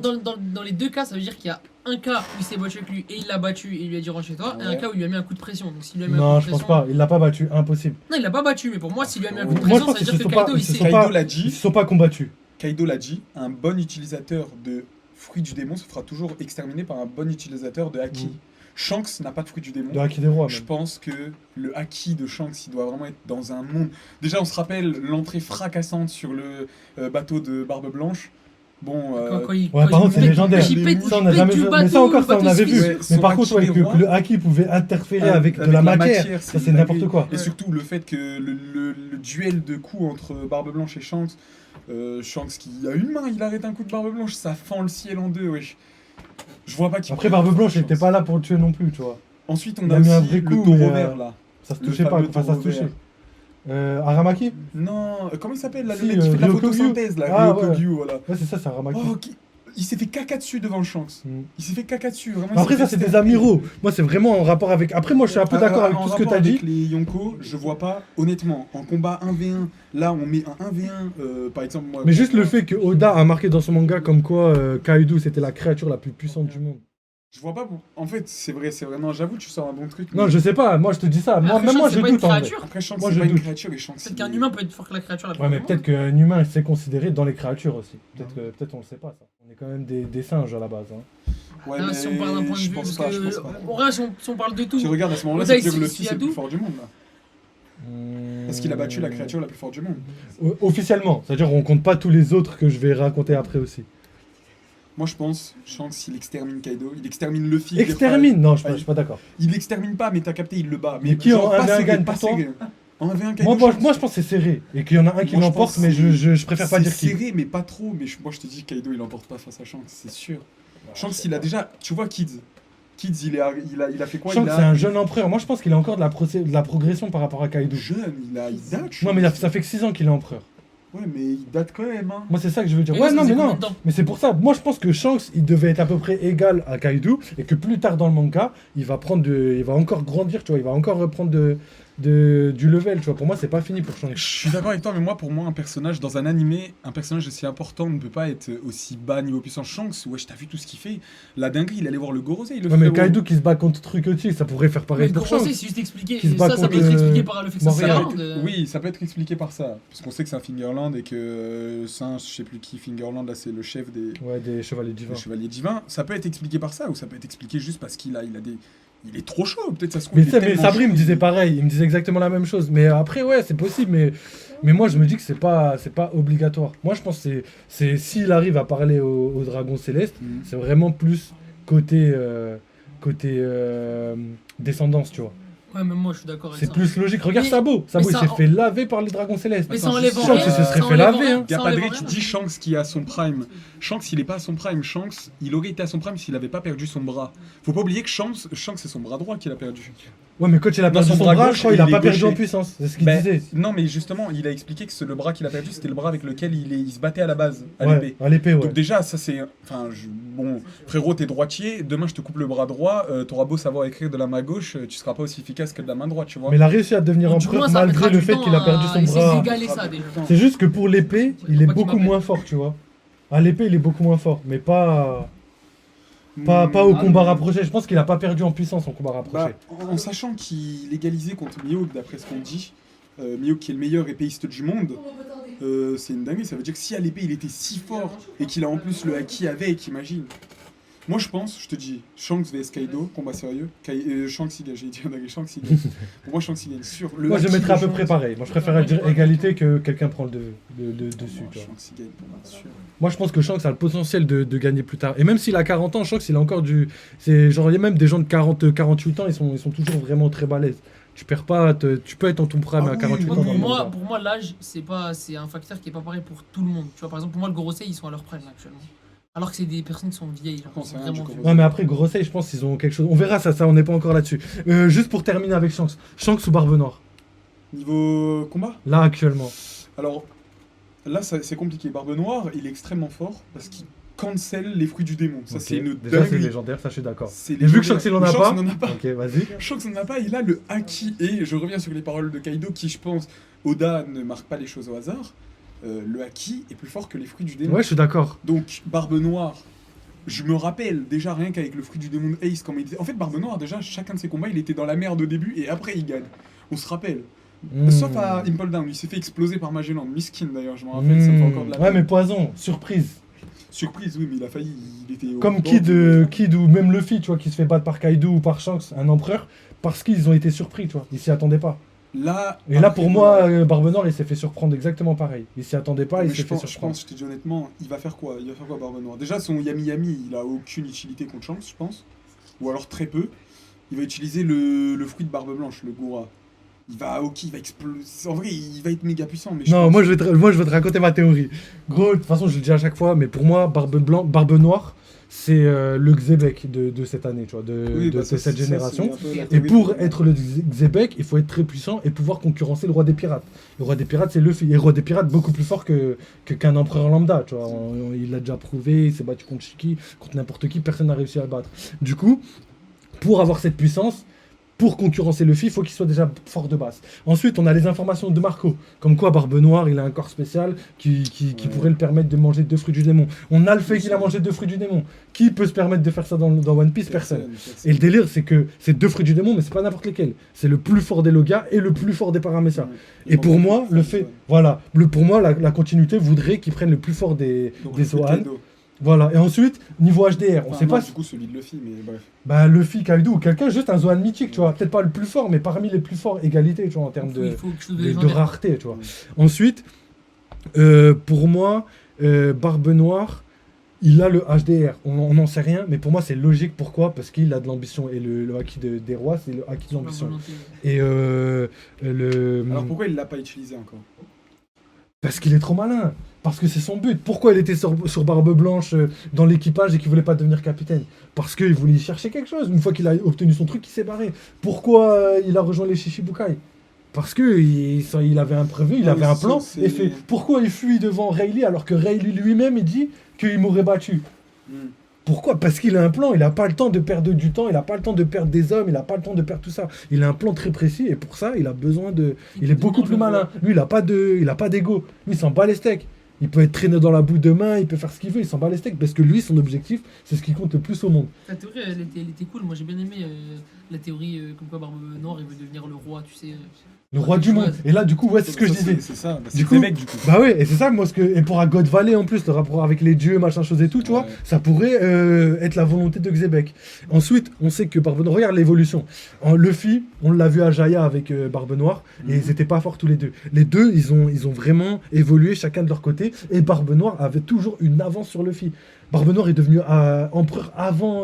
dans les deux cas, ça veut dire qu'il y a un cas où il s'est battu avec lui et il l'a battu et il lui a dit rentre chez toi, et un Ouais. cas où il lui a mis un coup de pression. Donc s'il lui a mis un Non, coup je de pense pression. pas. Il l'a pas battu, impossible. Non, il l'a pas battu, mais pour moi, s'il lui a mis un coup de Moi, Moi, je pression, pense ça veut qu'ils dire se que sont pas, Kaido ils il se s'est. sont Kaido pas, l'a ils dit. se sont pas combattus. Kaido l'a dit, un bon utilisateur de fruits du démon se fera toujours exterminer par un bon utilisateur de haki. Mm. Shanks n'a pas de fruits du démon. De Haki des Rois, Je même. pense que le haki de Shanks, il doit vraiment être dans un monde. Déjà, on se rappelle l'entrée fracassante sur le bateau de Barbe Blanche. Bon, Quand il- Ouais, quand par il contre, c'est pète- légendaire. quand il pète- Ça, on il a pète jamais du vu. Mais bateau, ça encore, le ça, on bateau avait se vu. Ouais, Mais son par contre, haki ouais, des que rois. le haki pouvait interférer avec de la matière. Ça, c'est n'importe quoi. Et Ouais. surtout le fait que le duel de coups entre Barbe Blanche et Shanks, Shanks qui a une main, il arrête un coup de Barbe Blanche, ça fend le ciel en deux, wesh. Je vois pas qui. Après, Barbe Blanche, il était pas là pour le tuer non plus, tu vois. Ensuite, on il a a mis un aussi vrai le coup, taureau mais, vert là. Ça se Le touchait pas, fameux enfin, ça se taureau touchait. vert. Aramaki Non, comment il s'appelle là, Si, le mec qui fait de la Ryokogyu. photosynthèse là, Ah, Ryokogyu, voilà. Ouais, c'est ça, c'est Aramaki. Oh, il s'est fait caca dessus devant Shanks. Mm. Il s'est fait caca dessus, vraiment. il Après, s'est ça, fait c'est des stabber. amiraux. Moi, c'est vraiment en rapport avec. Après, moi, je suis un peu d'accord avec En tout ce que rapport t'as dit. avec les Yonko, je vois pas, honnêtement, en combat 1v1, là on met un 1v1, par exemple, moi. Mais juste le fait que Oda a marqué dans son manga comme quoi Kaido, c'était la créature la plus puissante du monde. Je vois pas. En fait, c'est vrai, non, j'avoue, tu sors un bon truc. Non, mais- je sais pas, moi, je te dis ça. Moi, Après, même moi, Shanks, je c'est pas une doute en vrai. créature. Après, Shanks, Moi, c'est je pas une doute. créature et Shanks. Peut-être qu'un humain peut être fort que la créature la plus Ouais, mais forte. peut-être qu'un humain, c'est considéré dans les créatures aussi. Peut-être on le sait pas, ça. On est quand même des singes à la base. Hein. Ouais, Là, mais si on parle d'un point de je vue, pense parce pas, je pense que pas. en vrai, si on parle de tout, Tu regardes à ce moment-là, Oda, ça veut dire que il le s'y fils a est le plus tout. fort du monde là. Parce qu'il a battu la créature la plus forte du monde. Officiellement, c'est-à-dire on compte pas tous les autres que je vais raconter après aussi. Moi, je pense, Shanks, il extermine Kaido, il extermine Luffy. Extermine? Non, je Ah, suis pas d'accord. Il l'extermine pas, mais t'as capté, il le bat. Mais qui genre, en 1v1 pas serré, gagne pas pour toi serré. En 1v1 Kaido. Moi, je pense que c'est serré. Et qu'il y en a un qui Moi, je l'emporte, pense mais que je préfère pas dire C'est qui. serré, mais pas trop. Mais moi, je te dis, Kaido, il emporte pas face à Shanks, c'est sûr. Shanks, il a déjà. Tu vois, Kids, il a fait quoi? Shanks, Il a c'est un jeune empereur. Moi, je pense qu'il a encore de la progression par rapport à Kaido. jeune, il date. Non, mais ça fait que 6 ans qu'il est empereur. Ouais, mais il date quand même, hein. Moi, c'est ça que je veux dire. Et Ouais, ça non, faisait mais combien non. de temps Mais c'est pour ça. Moi, je pense que Shanks, il devait être à peu près égal à Kaido. Et que plus tard dans le manga, il va encore grandir, tu vois. Il va encore reprendre du level, tu vois. Pour moi, c'est pas fini pour Je Shanks. suis d'accord avec toi, mais pour moi, un personnage dans un animé, un personnage aussi important ne peut pas être aussi bas niveau puissance. Shanks, wesh, t'as vu tout ce qu'il fait? La dinguerie, il allait voir le Gorosei, le Ouais, mais frérot. Kaido qui se bat contre Trucotti, ça pourrait faire Mais pareil le pour Gorosei, Shanks. c'est juste expliqué. Qui se bat Ça peut contre, être expliqué par le fait que ça Moria. sert à Ça peut rien être- de- Oui, ça peut être expliqué par ça. Parce qu'on sait que c'est un Fingerland et que je sais plus qui, Fingerland, là, c'est le chef des Ouais, des chevaliers divins. chevaliers divins. Ça peut être expliqué par ça, ou ça peut être expliqué juste parce qu'il a des. Il est trop chaud, peut-être ça se trouve. Mais il tu sais, est mais tellement Sabri chaud, me disait pareil, il me disait exactement la même chose. Mais après, ouais, c'est possible, mais moi je me dis que c'est pas obligatoire. Moi je pense que c'est s'il arrive à parler au dragon céleste, Mhm. c'est vraiment plus côté descendance, tu vois. Ouais, même moi, je suis d'accord avec C'est ça. plus logique. Regarde Mais- Sabo, mais il ça s'est en- fait laver par les dragons célestes. Mais ça Attends, enlève Shanks, rien. il se serait ça fait enlève laver, rien, hein. ça Gapadre enlève qui rien. dit Shanks qui est à son prime. Shanks, il est pas à son prime. Shanks, il aurait été à son prime s'il avait pas perdu son bras. Faut pas oublier que Shanks c'est son bras droit qu'il a perdu. Ouais, mais quand il a Non, perdu son son bras bras, gauche, je crois il a il est pas perdu gaucher. en puissance. C'est ce qu'il Ben, disait. Non, mais justement, il a expliqué que le bras qu'il a perdu, c'était le bras avec lequel il se battait à la base, à Ouais, l'épée. à l'épée, ouais. Donc déjà, ça c'est... Enfin, bon, frérot, t'es droitier, demain je te coupe le bras droit, t'auras beau savoir écrire de la main gauche, tu seras pas aussi efficace que de la main droite, tu vois. Mais il a réussi à devenir Donc, du empereur moins, ça malgré mettra le du fait temps qu'il a perdu à son essayer bras. d'égaler ça, déjà. C'est juste que pour l'épée, il est Pas qu'il beaucoup m'appelle. moins fort, tu vois. À l'épée, il est beaucoup moins fort, mais pas au Ah, combat non. rapproché. Je pense qu'il a pas perdu en puissance en combat rapproché. Bah, en sachant qu'il égalisait contre Mihawk, d'après ce qu'on dit, Mihawk qui est le meilleur épéiste du monde, c'est une dinguerie. Ça veut dire que si à l'épée il était si fort et qu'il a en plus le haki avec, imagine. Moi je pense, je te dis, Shanks vs Kaido, combat sérieux. Shanks il gagne, j'ai dit une dinguerie, Shanks il gagne. Pour moi Shanks il gagne sûr. Le Moi, je haki mettrais à de peu Shanks- près pareil. Moi, je préférerais dire égalité que quelqu'un prend le dessus. Moi, Tu vois. Shanks il gagne pour moi, sûr. Moi, je pense que Shanks a le potentiel de gagner plus tard. Et même s'il a 40 ans, Shanks, il a encore du. C'est genre, il y a même des gens de 40, 48 ans, ils sont toujours vraiment très balèzes. Tu perds pas, tu peux être en ton prime Ah à oui, 48 ans oui, dans le manga. Pour moi, l'âge, c'est un facteur qui est pas pareil pour tout le monde. Tu vois, par exemple, pour moi, le Gorosei, ils sont à leur prime là, actuellement. Alors que c'est des personnes qui sont vieilles. Genre, Non, qui c'est sont rien du vraiment Gorosei. vieilles. Ouais, mais après, Gorosei, je pense qu'ils ont quelque chose. On verra ça, on n'est pas encore là-dessus. Juste pour terminer avec Shanks. Shanks ou Barbe Noire, Niveau combat. là, actuellement. Alors là c'est compliqué. Barbe Noire, il est extrêmement fort parce qu'il cancel les fruits du démon. Ça Ok. c'est une Déjà, c'est dinguerie. légendaire, ça, je suis d'accord. C'est Et vu que légendaire. Shanks, il en a Shanks, pas. il en a pas. Ok, vas-y. Shanks n'en a pas, il a le haki. Et je reviens sur les paroles de Kaido qui, je pense, Oda ne marque pas les choses au hasard. Le haki est plus fort que les fruits du démon. Ouais, je suis d'accord. Donc, Barbe Noire, je me rappelle déjà rien qu'avec le fruit du démon Ace, quand il disait. En fait, Barbe Noire, déjà, chacun de ses combats, il était dans la merde au début et après il gagne. On se rappelle. Sauf à Impel Down, il s'est fait exploser par Magellan. Miskin d'ailleurs, je me rappelle, ça me fait encore de la Ouais, peine. mais Poison, surprise. Surprise, oui, mais il a failli. Il était au Comme bord du- Kid ou même Luffy, tu vois, qui se fait battre par Kaido ou par Shanks, un empereur, parce qu'ils ont été surpris, tu vois. Ils s'y attendaient pas. Là, Et là, après, pour moi, Barbe Noire, il s'est fait surprendre exactement pareil. Il s'y attendait pas, mais il s'est je fait pense, surprendre. je te dis honnêtement, il va faire quoi? Il va faire quoi, Barbe Noire? Déjà, son Yami Yami, il a aucune utilité contre Shanks, je pense. Ou alors très peu. Il va utiliser le fruit de Barbe Blanche, le Gora. Il va exploser. En vrai, il va être méga puissant. Mais Non, pense- moi je vais te raconter ma théorie. Gros, de toute façon, je le dis à chaque fois, mais pour moi, Barbe Noire, c'est le Xebec de cette année, tu vois, Oui, de bah, ça, cette c'est- ça, génération. c'est un peu la Et théorie pour de- être le Xebec, il faut être très puissant et pouvoir concurrencer le roi des pirates. Le roi des pirates, c'est Luffy. Et le roi des pirates, beaucoup plus fort qu'un empereur lambda, tu vois. Il l'a déjà prouvé, il s'est battu contre Shiki, contre n'importe qui, personne n'a réussi à le battre. Du coup, pour avoir cette puissance, pour concurrencer Luffy, il faut qu'il soit déjà fort de base. Ensuite, on a les informations de Marco, comme quoi Barbe Noire, il a un corps spécial qui Ouais. pourrait le permettre de manger 2 fruits du démon. On a le fait qu'il a mangé 2 fruits du démon. Qui peut se permettre de faire ça dans One Piece? Personne. Et le délire, c'est que c'est 2 fruits du démon, mais c'est pas n'importe lesquels. C'est le plus fort des Logas et le plus fort des Paramecia. Ouais. Et pour moi, le fait fait, voilà, pour moi, la continuité voudrait qu'ils prennent le plus fort des Zoan. Voilà. Et ensuite, niveau HDR, on sait pas Du coup, celui de Luffy, mais bref. bah, Luffy, Kaido ou quelqu'un, juste un Zoan mythique, tu vois. Peut-être pas le plus fort, mais parmi les plus forts, égalité, tu vois, en termes Il faut quelque chose de de légendaire. rareté, tu vois. Ouais. Ensuite, pour moi, Barbe Noire, Il a le HDR, on n'en sait rien, mais pour moi c'est logique. Pourquoi? Parce qu'il a de l'ambition. Et le haki des rois, c'est le haki de La l'ambition. volonté. Et le... Alors pourquoi il l'a pas utilisé encore? Parce qu'il est trop malin. Parce que c'est son but. Pourquoi il était sur Barbe Blanche dans l'équipage et qu'il voulait pas devenir capitaine? Parce qu'il voulait chercher quelque chose. Une fois qu'il a obtenu son truc, il s'est barré. Pourquoi il a rejoint les Shichibukai? Parce que il avait un prévu, il Ah, avait mais un c'est plan. ça, Et c'est- fait. Pourquoi il fuit devant Rayleigh alors que Rayleigh lui-même il dit qu'il m'aurait battu? Hmm. Pourquoi? Parce qu'il a un plan, il n'a pas le temps de perdre du temps, il n'a pas le temps de perdre des hommes, il n'a pas le temps de perdre tout ça. Il a un plan très précis et pour ça, il a besoin de... Il est beaucoup plus malin. Lui, il n'a pas d'ego. Lui, il s'en bat les steaks. Il peut être traîné dans la boue demain, il peut faire ce qu'il veut, il s'en bat les steaks parce que lui, son objectif, c'est ce qui compte le plus au monde. La théorie, elle était cool. Moi, j'ai bien aimé la théorie comme quoi Barbe Noire, il veut devenir le roi, tu sais. Le roi du monde. Et là, du coup, ouais, c'est ce que je Ça, disais. C'est ça, bah, Du c'est coup- Québec du coup. Bah ouais, et c'est ça, moi, ce que. Et pour un God Valley en plus, le rapport avec les dieux, machin chose et tout, tu vois, Ouais. ça pourrait être la volonté de Xebec. Ensuite, on sait que Barbe Noire, regarde l'évolution. En Luffy, on l'a vu à Jaya avec Barbe Noire, et Mhm. ils étaient pas forts tous les deux. Les deux, ils ont vraiment évolué chacun de leur côté, et Barbe Noire avait toujours une avance sur Luffy. Barbe Noire est devenu empereur avant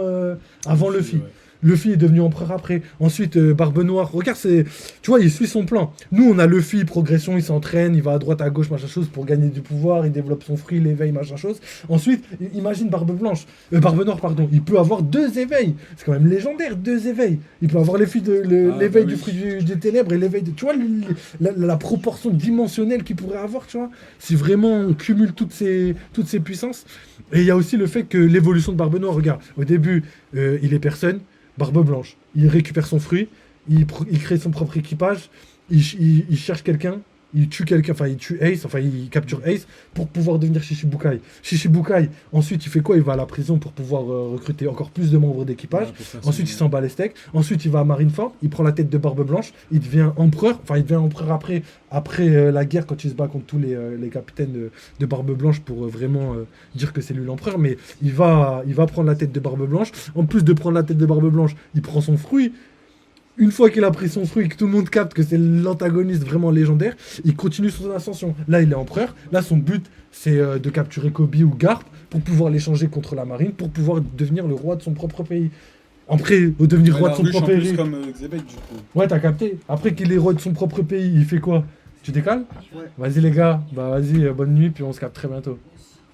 Luffy. Ouais. Luffy est devenu empereur après. Ensuite, Barbe Noire. Regarde, tu vois, il suit son plan. Nous, on a Luffy, progression, il s'entraîne, il va à droite, à gauche, machin chose, pour gagner du pouvoir, il développe son fruit, l'éveil, machin chose. Ensuite, imagine Barbe Noire, pardon. Il peut avoir 2 éveils. C'est quand même légendaire, 2 éveils. Il peut avoir l'éveil bah du oui. fruit des ténèbres et l'éveil de. Tu vois, la proportion dimensionnelle qu'il pourrait avoir, tu vois. Si vraiment on cumule toutes ces puissances. Et il y a aussi le fait que l'évolution de Barbe Noire, regarde, au début, il est personne. Barbe Blanche. Il récupère son fruit, il crée son propre équipage, il cherche quelqu'un, il tue quelqu'un, enfin il tue Ace, enfin il capture Ace pour pouvoir devenir Shichibukai. Shichibukai, ensuite il fait quoi? Il va à la prison pour pouvoir recruter encore plus de membres d'équipage. Ouais, pour faire Ensuite, il son- s'en bat les steaks. Ensuite, il va à Marineford. Il prend la tête de Barbe Blanche. Il devient empereur. Enfin, il devient empereur après la guerre, quand il se bat contre tous les capitaines de Barbe Blanche pour vraiment dire que c'est lui l'empereur. Mais il va prendre la tête de Barbe Blanche. En plus de prendre la tête de Barbe Blanche, il prend son fruit. Une fois qu'il a pris son fruit et que tout le monde capte que c'est l'antagoniste vraiment légendaire, il continue son ascension. Là, il est empereur. Là, son but, c'est de capturer Kobe ou Garp pour pouvoir l'échanger contre la marine, pour pouvoir devenir le roi de son propre pays. Après, devenir Ouais, roi la de son ruche, propre en plus pays. comme Xebec du coup. Ouais, t'as capté. Après qu'il est roi de son propre pays, il fait quoi? Tu décales? Ouais. Vas-y les gars, bah vas-y, bonne nuit, puis on se capte très bientôt.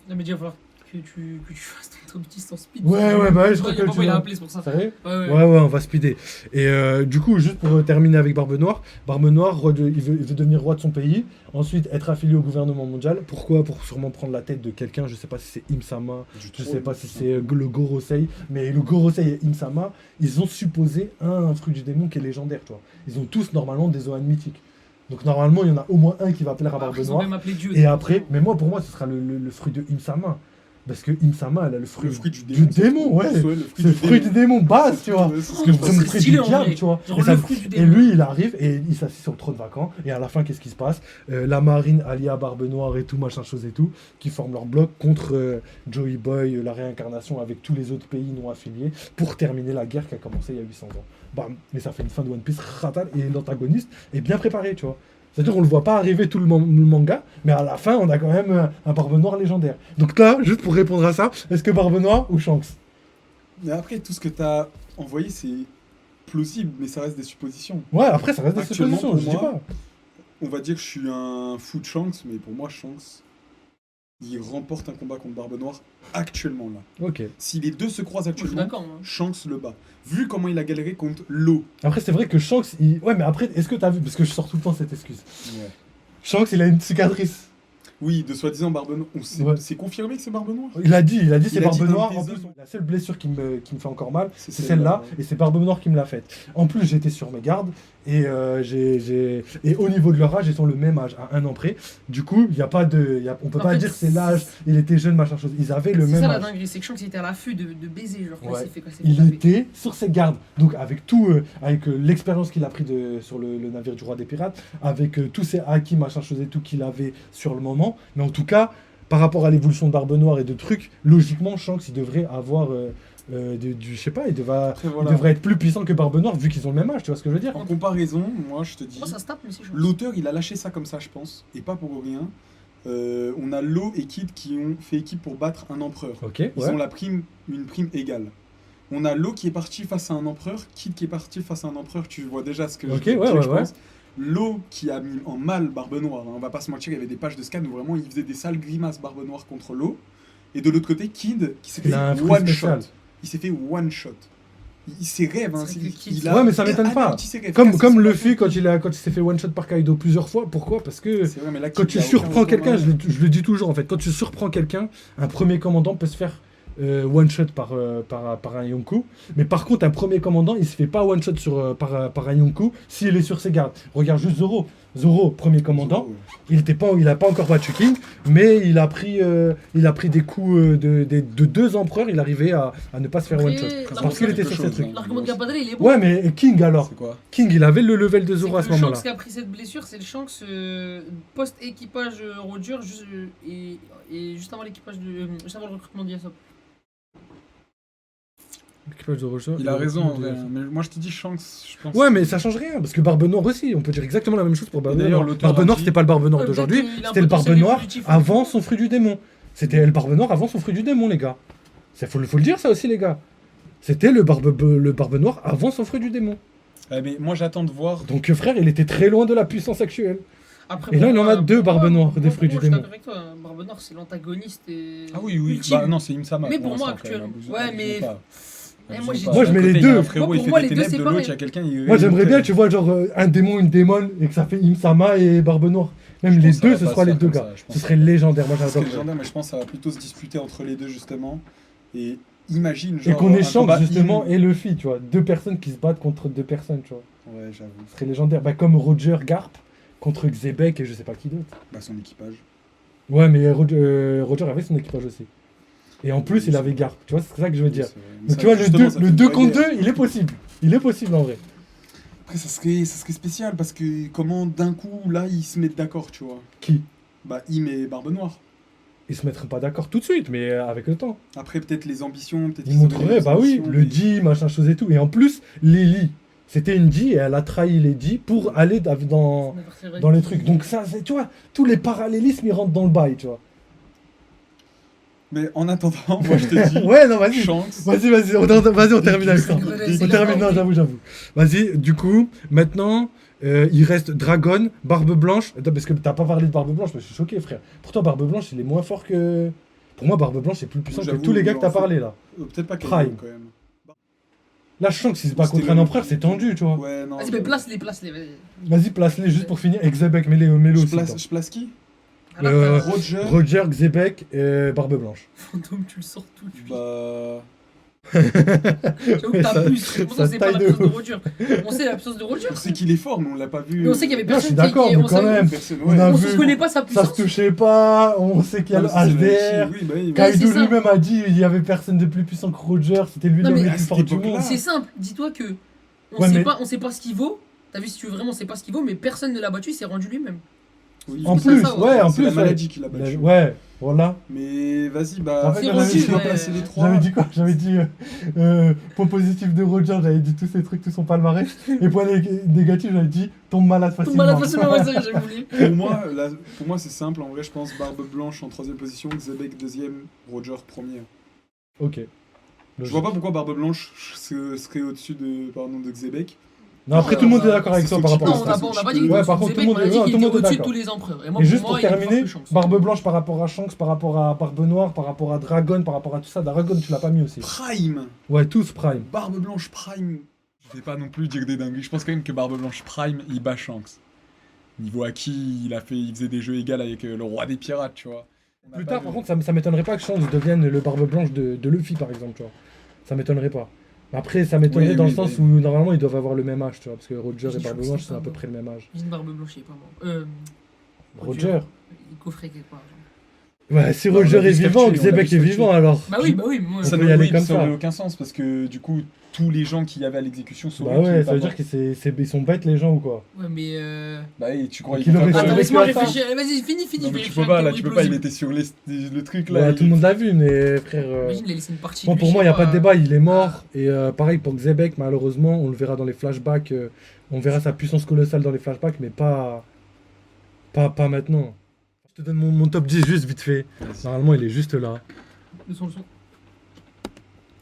Non, mais déjà, il va falloir que tu fasses ton petit en speed. Ouais, bah, je crois que Papa, tu il a vas- appelé, c'est pour ça. Sérieux? Ouais. Ouais, on va speeder. Et du coup, juste pour terminer avec Barbe Noire, il veut devenir roi de son pays, ensuite être affilié au gouvernement mondial. Pourquoi? Pour sûrement prendre la tête de quelqu'un, je sais pas si c'est Imsama, je sais pas si c'est le Gorosei, mais le Gorosei et Imsama, ils ont supposé un fruit du démon qui est légendaire, tu vois. Ils ont tous normalement des Zoan mythiques. Donc normalement, il y en a au moins un qui va plaire à Barbe Après, ils ont Noire. même appelé Dieu. Et donc, après, mais moi pour moi, ce sera le fruit de Imsama. Parce que Imsama, elle a le fruit, Le fruit du du démon, ouais. le C'est le fruit du démon base, tu vois. Ouais, c'est ce Parce que que je c'est pense. le c'est fruit stylé, du en diable, vrai. tu vois. Genre Et, ça- le fruit du et démon. lui, il arrive et il s'assied sur le trône vacant. Et à la fin, qu'est-ce qui se passe? La marine alliée à Barbe Noire et tout, machin chose et tout, qui forment leur bloc contre Joey Boy, la réincarnation avec tous les autres pays non affiliés, pour terminer la guerre qui a commencé il y a 800 ans. Bam. Mais ça fait une fin de One Piece ratale et l'antagoniste est bien préparé, tu vois. C'est-à-dire qu'on le voit pas arriver tout le manga, mais à la fin, on a quand même un Barbe Noire légendaire. Donc là, juste pour répondre à ça, est-ce que Barbe Noire ou Shanks? Mais après, tout ce que t'as envoyé, c'est plausible, mais ça reste des suppositions. Ouais, après, ça reste des Actuellement, suppositions, pour je dis moi, pas. On va dire que je suis un fou de Shanks, mais pour moi, Shanks, il remporte un combat contre Barbe Noire actuellement là. Ok. Si les deux se croisent Je suis actuellement, d'accord. hein. Shanks le bat. Vu comment il a galéré contre l'eau. Après, c'est vrai que Shanks, ouais, mais après, est-ce que t'as vu, parce que je sors tout le temps cette excuse. Shanks, il a une cicatrice. Oui, de soi-disant Barbe Noire. Ouais. C'est confirmé que c'est Barbe Noire? Il a dit c'est Il a Barbe dit un Noire. des En plus, hommes. la seule blessure qui me fait encore mal, C'est c'est celle-là, celle-là, et c'est Barbe Noire qui me l'a faite. En plus, j'étais sur mes gardes, et et au niveau de leur âge, ils sont le même âge, à 1 an près. Du coup, il y a pas de, on peut En pas fait, dire c'est l'âge, il était jeune, machin chose. Ils avaient le C'est même ça la âge. dinguerie, c'est que Shanks était à l'affût de baiser, genre quand Ouais. il s'est fait casser. Il était sur ses gardes, donc avec tout, avec l'expérience qu'il a pris sur le navire du roi des pirates, avec tous ces acquis, machin chose et tout qu'il avait sur le moment. Mais en tout cas, par rapport à l'évolution de Barbe Noire et de trucs, logiquement, Shanks il devrait avoir je sais pas, Après, il voilà. devrait être plus puissant que Barbe Noire vu qu'ils ont le même âge, tu vois ce que je veux dire? En comparaison, moi je te dis, Moi ça se tape, mais c'est chaud. l'auteur il a lâché ça comme ça, je pense, et pas pour rien. On a Law et Kid qui ont fait équipe pour battre un empereur. Ok, Ils ont ouais. une prime égale. On a Law qui est parti face à un empereur, Kid qui est parti face à un empereur, tu vois déjà ce que Ok, je veux ouais, dire, ouais, je ouais. pense. Law qui a mis en mal Barbe Noire, hein, on va pas se mentir, il y avait des pages de scan où vraiment il faisait des sales grimaces Barbe Noire contre Law. Et de l'autre côté, Kid qui s'est Il fait a un fruit one spécial. shot. Il s'est fait one shot. Ses rêves, hein, C'est vrai que Kid, il a Ouais, mais ça m'étonne pas. anéanti ses rêves, Comme, cassé comme son Luffy bâton. quand il s'est fait one shot par Kaido plusieurs fois. Pourquoi? Parce que C'est vrai, mais là, quand Kid, tu il a aucun surprends retour quelqu'un, en arrière. je le dis toujours en fait, quand tu surprends quelqu'un, un premier commandant peut se faire one shot par un Yonkou. Mais par contre, un premier commandant, il se fait pas one shot par un Yonkou s'il est sur ses gardes. Regarde juste Zoro. Zoro, premier commandant, il a pas encore battu King, mais il a pris des coups de deux empereurs, il arrivait à ne pas se faire one shot. Après, Parce qu'il était sur ses trucs. l'argument de Gapadriel, il est bon. Ouais, mais King alors. C'est quoi? King, il avait le level de C'est Zoro à que ce le moment-là. Shanks qui a pris cette blessure, c'est le Shanks post-équipage Roger et juste avant l'équipage juste avant le recrutement d'Yasop. L'équipage de Roger, Il a raison en vrai, de- hein, mais moi je te dis Shanks, je pense. Ouais, mais ça change rien, parce que Barbe Noire aussi, on peut dire exactement la même chose pour Barbe Et d'ailleurs, Noire. l'auteur Barbe a Noire, dit- c'était pas le Barbe Noire Ouais, d'aujourd'hui, peut-être qu'il a un c'était le Barbe potentiel Noire évolutif. avant son fruit du démon. C'était le Barbe Noire avant son fruit du démon, les gars. Faut le dire, ça aussi, les gars. C'était le Barbe Noire avant son fruit du démon. Ouais, mais moi j'attends de voir. Donc, frère, il était très loin de la puissance actuelle. Après, Et là, pour il en moi- a deux pour Barbe moi- Noire, des moi, fruits pour du moi, démon. Je suis d'accord avec toi, Barbe Noire c'est l'antagoniste Ah oui, oui, ultime. bah non, c'est Imsama. Mais pour moi, l'instant, quand même, actuellement. abusons- Ouais, abusons mais- pas. Eh, Abusons moi, j'ai pas. dit- Moi, je mets D'un les côté, il y a deux. un frérot, Moi, il pour fait moi, des les deux, ténèbres, c'est de l'autre, pareil. il y a quelqu'un. Moi, j'aimerais bien, tu vois, genre, un démon, une démone, et que ça fait Imsama et Barbe Noire. Même Je les pense que ça deux, va ce pas sera se les faire deux comme gars. ça, je pense Ce que- serait légendaire. Moi, C'est j'adore. légendaire, mais je pense que ça va plutôt se disputer entre les deux justement. Et imagine, Et genre. qu'on un échange combat justement in- et Luffy, tu vois. Deux personnes qui se battent contre deux personnes, tu vois. Ouais, j'avoue. Ce serait légendaire. Bah, comme Roger Garp contre Xebec et je sais pas qui d'autre. Bah, son équipage. Ouais, mais Roger avait son équipage aussi. Et en plus, il avait Garp. Tu vois, c'est ça que je veux dire. Oui, c'est vrai. Mais Donc, ça, tu vois, justement, ça fait le une 2 vraie contre guerre. 2, il est possible. Il est possible en vrai. Après, ça serait spécial parce que comment d'un coup, là, ils se mettent d'accord, tu vois. Qui? Bah, Im et Barbe Noire. Ils se mettraient pas d'accord tout de suite, mais avec le temps. Après, peut-être les ambitions, peut-être Ils qu'ils auraient montreraient, les bah oui, ambitions, le mais- D, machin chose et tout. Et en plus, Lily, c'était une D et elle a trahi les D pour aller dans les trucs. Donc ça, tu vois, tous les parallélismes, ils rentrent dans le bail, tu vois. Mais en attendant, moi, je te dis. Ouais, non, vas-y. Chance. Vas-y, on termine avec ça. Vas-y, On termine, non, j'avoue. Vas-y, du coup, maintenant, il reste Dragon, Barbe Blanche. Attends, parce que t'as pas parlé de Barbe Blanche, mais je suis choqué, frère. Pourtant, Barbe Blanche, il est moins fort que. Pour moi, Barbe Blanche est plus puissant que J'avoue, tous les gars que t'as en fait- parlé là. Peut-être pas Prime. Kaido, quand même. Là, je sens que si c'est pas C'était contre un le- empereur, c'est tendu, tu vois. Ouais, non. Vas-y, mais place-les, vas-y. Vas-y, place-les juste pour finir. Xebec, mets-le Je aussi. place, attends. je place qui Alors, Euh, t'as- Roger. Roger, Xebec et Barbe Blanche. Fantôme, tu le sors tout de suite. Bah. J'avoue que ça- t'abuses. Comment ça ça, c'est pas la taille de puissance de ouf. Roger. On sait la puissance de Roger. On sait qu'il est fort, mais on l'a pas vu. Mais on sait qu'il y avait Non, je suis personne d'accord, mais on quand savait- même. Personne, On a On vu. se connaît pas sa Ça puissance. se touchait pas, on sait qu'il y a le Ah, ça, c'est HDR. Oui, bah oui. Ouais, Kaido c'est ça. lui-même a dit il y avait personne de plus puissant que Roger, c'était lui Non, l'homme mais le à plus cette fort du époque-là- monde. C'est simple, dis-toi que Ouais, mais- on sait pas ce qu'il vaut. T'as vu, si tu veux vraiment, on sait pas ce qu'il vaut, mais personne ne l'a battu, il s'est rendu lui-même. Oui, En C'est plus, ça, ouais, en c'est plus. la ouais. maladie qui l'a battu. Ouais, voilà. Mais vas-y, En bah. fait, C'est j'avais Roger, dit- je dois ouais. placer les trois. J'avais dit quoi? J'avais dit point positif de Roger, j'avais dit tous ces trucs, tout son palmarès. Et point négatif, j'avais dit tombe malade Tout facilement. malade facilement, ouais, ça, j'ai oublié. Pour moi, c'est simple. En vrai, je pense Barbe Blanche en 3ème position, Xebec 2ème, Roger 1er. Ok. Je vois pas pourquoi Barbe Blanche serait au-dessus de Xebec. Non, après Non, tout le monde non, est d'accord avec c'est toi son par type rapport Non, à de on ça. n'a pas, on a pas Ouais, dit qu'il par était contre, au-dessus tout le monde on a dit est- qu'il tout le était monde est au-dessus de d'accord. tous les empereurs. Et moi, Et pour juste moi, pour il est plus terminer, fort que Shanks. Barbe Blanche par rapport à Shanks, par rapport à Barbe Noire, par rapport à Dragon, par rapport à tout ça. Dragon, tu l'as pas mis aussi. Prime. Ouais, tous Prime. Barbe Blanche Prime. Je vais pas non plus dire des dingueries. Je pense quand même que Barbe Blanche Prime, il bat Shanks. Niveau acquis, il faisait des jeux égaux avec le roi des pirates, tu vois. On a Plus pas tard, vu. par contre, ça m'étonnerait pas que Shanks devienne le Barbe Blanche de Luffy, par exemple, tu vois. Ça m'étonnerait pas. Après, ça m'étonnerait Oui, dans oui, le sens oui. où normalement ils doivent avoir le même âge, tu vois, parce que Roger et Je Barbe trouve Blanche que c'est sont à pas peu bon. près le même âge. J'ai une barbe blanche, il est pas mort. Roger. Il coffrait quelque part. genre. Ouais, si Non, on Roger l'a vu est se faire vivant, tuer, on l'a Xebec vu se est faire vivant tuer. alors. Bah oui, moi. Ça Ça peut y aller oui, comme ça ça. aurait aucun sens parce que du coup, tous les gens qui y avaient à l'exécution sont Bah ouais, ça veut dire qu'ils sont bêtes les gens ou quoi. Ouais, mais. Bah oui, tu crois Qu'il aurait Attends, survécu laisse-moi à ça. réfléchir. Vas-y, finis. Non, mais je tu vais peux faire pas, une là, théorie tu peux pas, il plausible. était sur le truc là. Ouais, il- tout le monde l'a vu, mais frère. Imagine, il a laissé une partie. Bon, de pour lui, moi, il je n'y a sais pas de débat, il est mort. Et pareil pour Xebec, malheureusement, on le verra dans les flashbacks. On verra sa puissance colossale dans les flashbacks, mais pas maintenant. Je te donne mon top 10 juste vite fait. Normalement, il est juste là. Le son.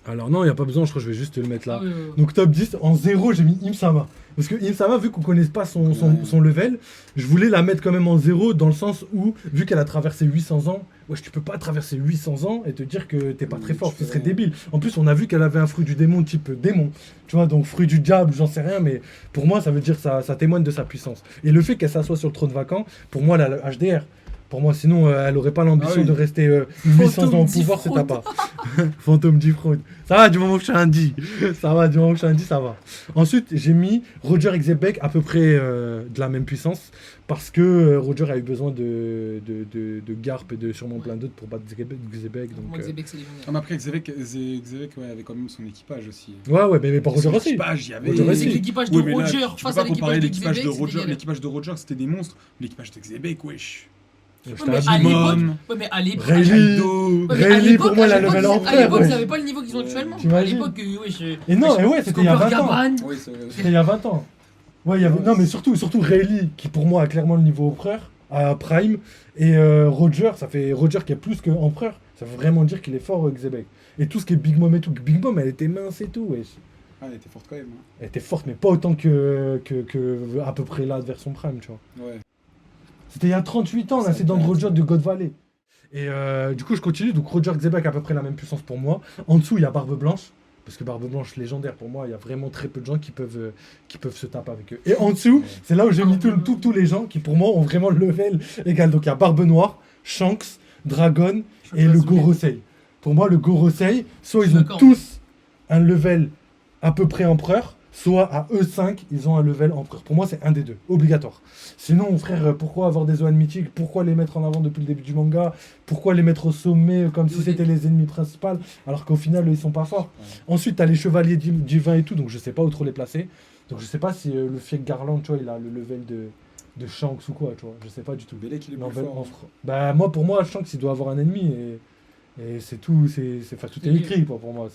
Alors non, il n'y a pas besoin, je crois que je vais juste le mettre là. Ah, oui. Donc top 10, en 0, j'ai mis Imsama. Parce que Imsama, vu qu'on ne connaisse pas son level, je voulais la mettre quand même en 0 dans le sens où, vu qu'elle a traversé 800 ans, wesh, tu peux pas traverser 800 ans et te dire que t'es pas très fort, ce serait débile. En plus, on a vu qu'elle avait un fruit du démon type démon, tu vois, donc fruit du diable, j'en sais rien, mais pour moi, ça veut dire que ça témoigne de sa puissance. Et le fait qu'elle s'assoie sur le trône vacant, pour moi, elle a le HDR. Pour moi, sinon, elle aurait pas l'ambition de rester 800 ans au pouvoir, c'est pas. Fantôme d'Ifraud. Ça va du moment que je suis un D. Ça va du moment que je suis un D, ça va. Ensuite, j'ai mis Roger Xebec à peu près de la même puissance. Parce que Roger a eu besoin de Garp et de sûrement plein d'autres pour battre Xebec. Moi, Xebec, c'est légendaire. Ah, mais après, Xebec avait quand même son équipage aussi. Ouais, mais pas Roger aussi. L'équipage, il y avait. Roger aussi. C'est l'équipage de Roger Tu peux face à pas comparer l'équipage l'équipage de de Xebec. Roger. L'équipage de Roger, c'était des monstres. L'équipage de Xebec, wesh. Mais à l'époque, mais à l'époque, Rayleigh, pour moi, elle a le level empereur. À l'époque, ils n'avaient pas le niveau qu'ils ont actuellement. À l'époque, Et non, mais ouais, c'était il y a 20 ans. Oui, c'est vrai. C'était il y a 20 ans. Ouais, non, mais surtout Rayleigh, qui pour moi a clairement le niveau empereur, à Prime, et Roger, ça fait Roger qui est plus que empereur. Ça veut vraiment dire qu'il est fort, Xebec. Et tout ce qui est Big Mom et tout. Big Mom, elle était mince et tout, wesh. Ah, elle était forte quand même. Hein. Elle était forte, mais pas autant que à peu près là, vers son Prime, tu vois. Ouais. C'était il y a 38 ans, l'incident de Roger de God Valley. Et du coup, je continue. Donc, Roger Xebec a à peu près la même puissance pour moi. En dessous, il y a Barbe Blanche. Parce que Barbe Blanche légendaire, pour moi, il y a vraiment très peu de gens qui peuvent se taper avec eux. Et en dessous, c'est là où j'ai mis tous les gens qui, pour moi, ont vraiment le level égal. Donc, il y a Barbe Noire, Shanks, Dragon et le Gorosei. Pour moi, le Gorosei, soit ils ont tous un level à peu près empereur, soit à E5, ils ont un level empereur. Pour moi, c'est un des deux, obligatoire. Sinon, frère, pourquoi avoir des Zoan mythiques? Pourquoi les mettre en avant depuis le début du manga? Pourquoi les mettre au sommet comme si c'était les ennemis principaux, alors qu'au final, ils sont pas forts? Ensuite, t'as les chevaliers divins et tout, donc je sais pas où trop les placer. Donc je sais pas si le Fiek Garland, tu vois, il a le level de Shanks ou quoi, tu vois. Je sais pas du tout. Belek, il est plus fort. Bah, pour moi, Shanks, il doit avoir un ennemi et c'est tout, tout est écrit pour moi,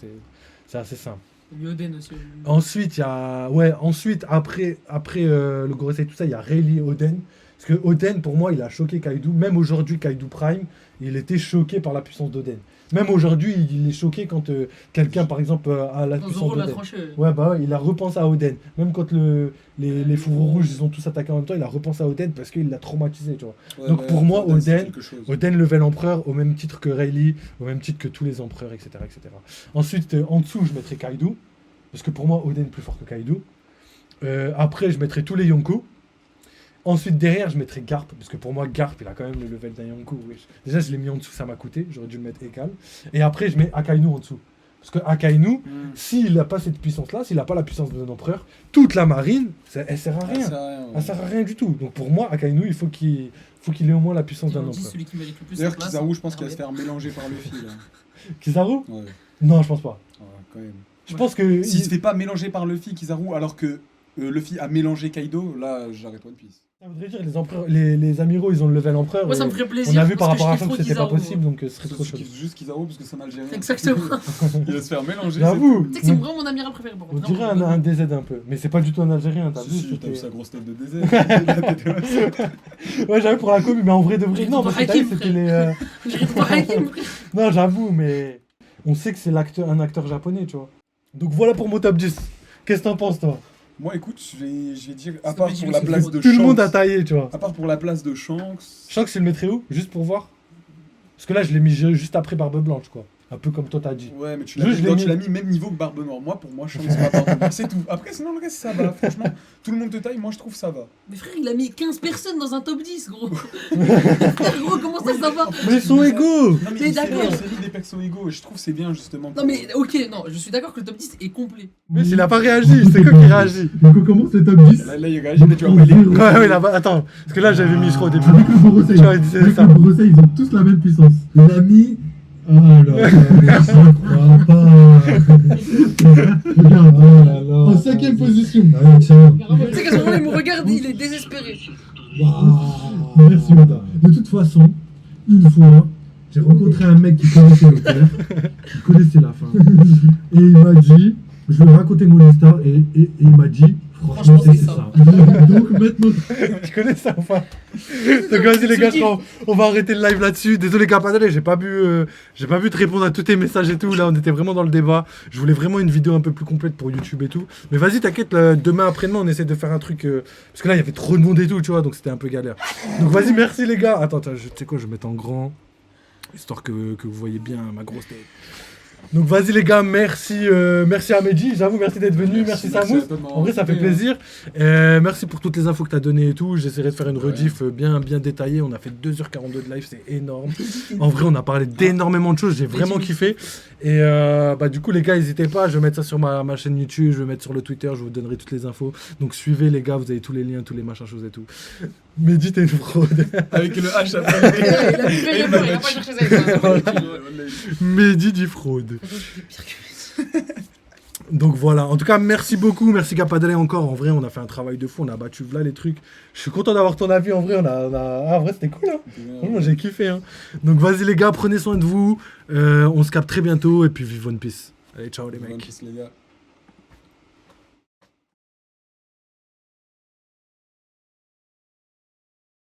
c'est assez simple. Oden aussi. Ensuite, il y a. Ouais, ensuite, après le Gorosei et tout ça, il y a Rayleigh Oden. Parce que Oden, pour moi, il a choqué Kaido. Même aujourd'hui, Kaido Prime, il était choqué par la puissance d'Oden. Même aujourd'hui, il est choqué quand quelqu'un, par exemple, a la puissance d'Oden. Ouais, bah ouais, il a repensé à Oden. Même quand les fourreaux rouges, ils ont tous attaqué en même temps, il a repensé à Oden parce qu'il l'a traumatisé, tu vois. Ouais, donc pour moi, Oden level empereur au même titre que Rayleigh, au même titre que tous les empereurs, etc. etc. Ensuite, en dessous, je mettrai Kaido. Parce que pour moi, Oden est plus fort que Kaido. Après, je mettrai tous les Yonko. Ensuite, derrière, je mettrai Garp. Parce que pour moi, Garp, il a quand même le level d'un Yonko. Wesh. Déjà, je l'ai mis en dessous, ça m'a coûté. J'aurais dû le mettre égal. Et après, je mets Akainu en dessous. Parce que Akainu, s'il n'a pas cette puissance-là, s'il n'a pas la puissance d'un empereur, toute la marine, elle sert à rien. Elle sert à rien du tout. Donc pour moi, Akainu, il faut qu'il ait au moins la puissance d'un empereur. D'ailleurs, Kizaru, je pense qu'il va se faire mélanger par Luffy. Là. Kizaru? Ouais. Non, je pense pas. Ouais, quand même. Je pense que. S'il se fait pas mélanger par Luffy, Kizaru, alors que Luffy a mélangé Kaido, là, j'arrête One Piece. Ça voudrait dire les amiraux, ils ont le level empereur. Moi, ça me ferait plaisir. On a vu par rapport à Shanks que c'était pas possible, donc ce serait trop chaud. Juste Kizaru parce que c'est un Algérien. Exactement. Il va se faire mélanger. J'avoue. Tu sais que c'est vraiment mon amiral préféré. On dirait un DZ un peu, mais c'est pas du tout un Algérien, t'as vu? T'as vu sa grosse tête de DZ. Ouais, j'avoue pour la commu, mais en vrai de vrai. Non, parce que c'était les. Non, j'avoue, mais on sait que c'est un acteur japonais, tu vois. Donc voilà pour mon top 10. Qu'est-ce que t'en penses, toi? Moi, écoute, je vais dire, à part pour la place de Shanks... Tout le monde a taillé, tu vois. À part pour la place de Shanks... Shanks, il le mettrait où? Juste pour voir? Parce que là, je l'ai mis juste après Barbe Blanche, quoi. Un peu comme toi t'as dit. Ouais, mais tu l'as mis même niveau que Barbe Noire. Moi, pour moi, Shanks va Barbe Noire, c'est tout. Après, sinon, le reste, ça va. Franchement, tout le monde te taille, moi, je trouve ça va. Mais frère, il a mis 15 personnes dans un top 10, gros. Gros, comment ça va? Mais ils sont égaux. Non, mais d'accord. C'est mis des persos égaux et je trouve que c'est bien, justement. Non, mais ok, non, je suis d'accord que le top 10 est complet. Mais s'il a pas réagi, c'est quoi qui réagit? Donc on commence le top 10. Là, il réagit, mais tu vas pas les... Ouais, là, attends. Parce que là, j'avais mis, je crois, au début. Avec le Gorosei. Avec le Gorosei, ils ont tous la même puissance. Il a mis... Oh là là, je crois pas. Regarde, en 5ème position. Tu sais qu'à ce moment, il me regarde, il est désespéré. Wow. Merci, Oda. De toute façon, une fois, j'ai rencontré un mec qui connaissait le père, qui connaissait la fin. Et il m'a dit, je lui ai raconté mon histoire, et il m'a dit, Franchement, c'est ça. Donc maintenant, Tu connais ça ou pas? Donc vas-y les gars, on va arrêter le live là-dessus. Désolé Capadale, j'ai pas pu te répondre à tous tes messages et tout. Là, on était vraiment dans le débat. Je voulais vraiment une vidéo un peu plus complète pour YouTube et tout. Mais vas-y, t'inquiète, demain après-demain, on essaie de faire un truc. Parce que là, il y avait trop de monde et tout, tu vois, donc c'était un peu galère. Donc vas-y, merci les gars. Attends, tu sais quoi, je vais mettre en grand. Histoire que vous voyez bien ma grosse tête. Donc vas-y les gars, merci à Mehdi, j'avoue, merci d'être venu, merci Samous. En vrai ça fait plaisir. Merci pour toutes les infos que t'as données et tout. J'essaierai de faire une rediff bien détaillée. On a fait 2h42 de live, c'est énorme. En vrai on a parlé d'énormément de choses, j'ai vraiment kiffé. Et du coup les gars, n'hésitez pas, je vais mettre ça sur ma chaîne YouTube, je vais mettre sur le Twitter, je vous donnerai toutes les infos. Donc suivez les gars, vous avez tous les liens, tous les machins choses et tout. Mehdi t'es une fraude. Avec le H après. Il a plus fait l'effort, il a pas cherché ça. Mehdi dit fraude. Donc voilà, en tout cas merci beaucoup, merci Capadale encore, en vrai on a fait un travail de fou, on a battu là les trucs, je suis content d'avoir ton avis en vrai, en vrai c'était cool hein, franchement j'ai kiffé hein. Donc vas-y les gars, prenez soin de vous, on se capte très bientôt et puis vive One Piece, allez ciao les mecs. One Piece, les gars.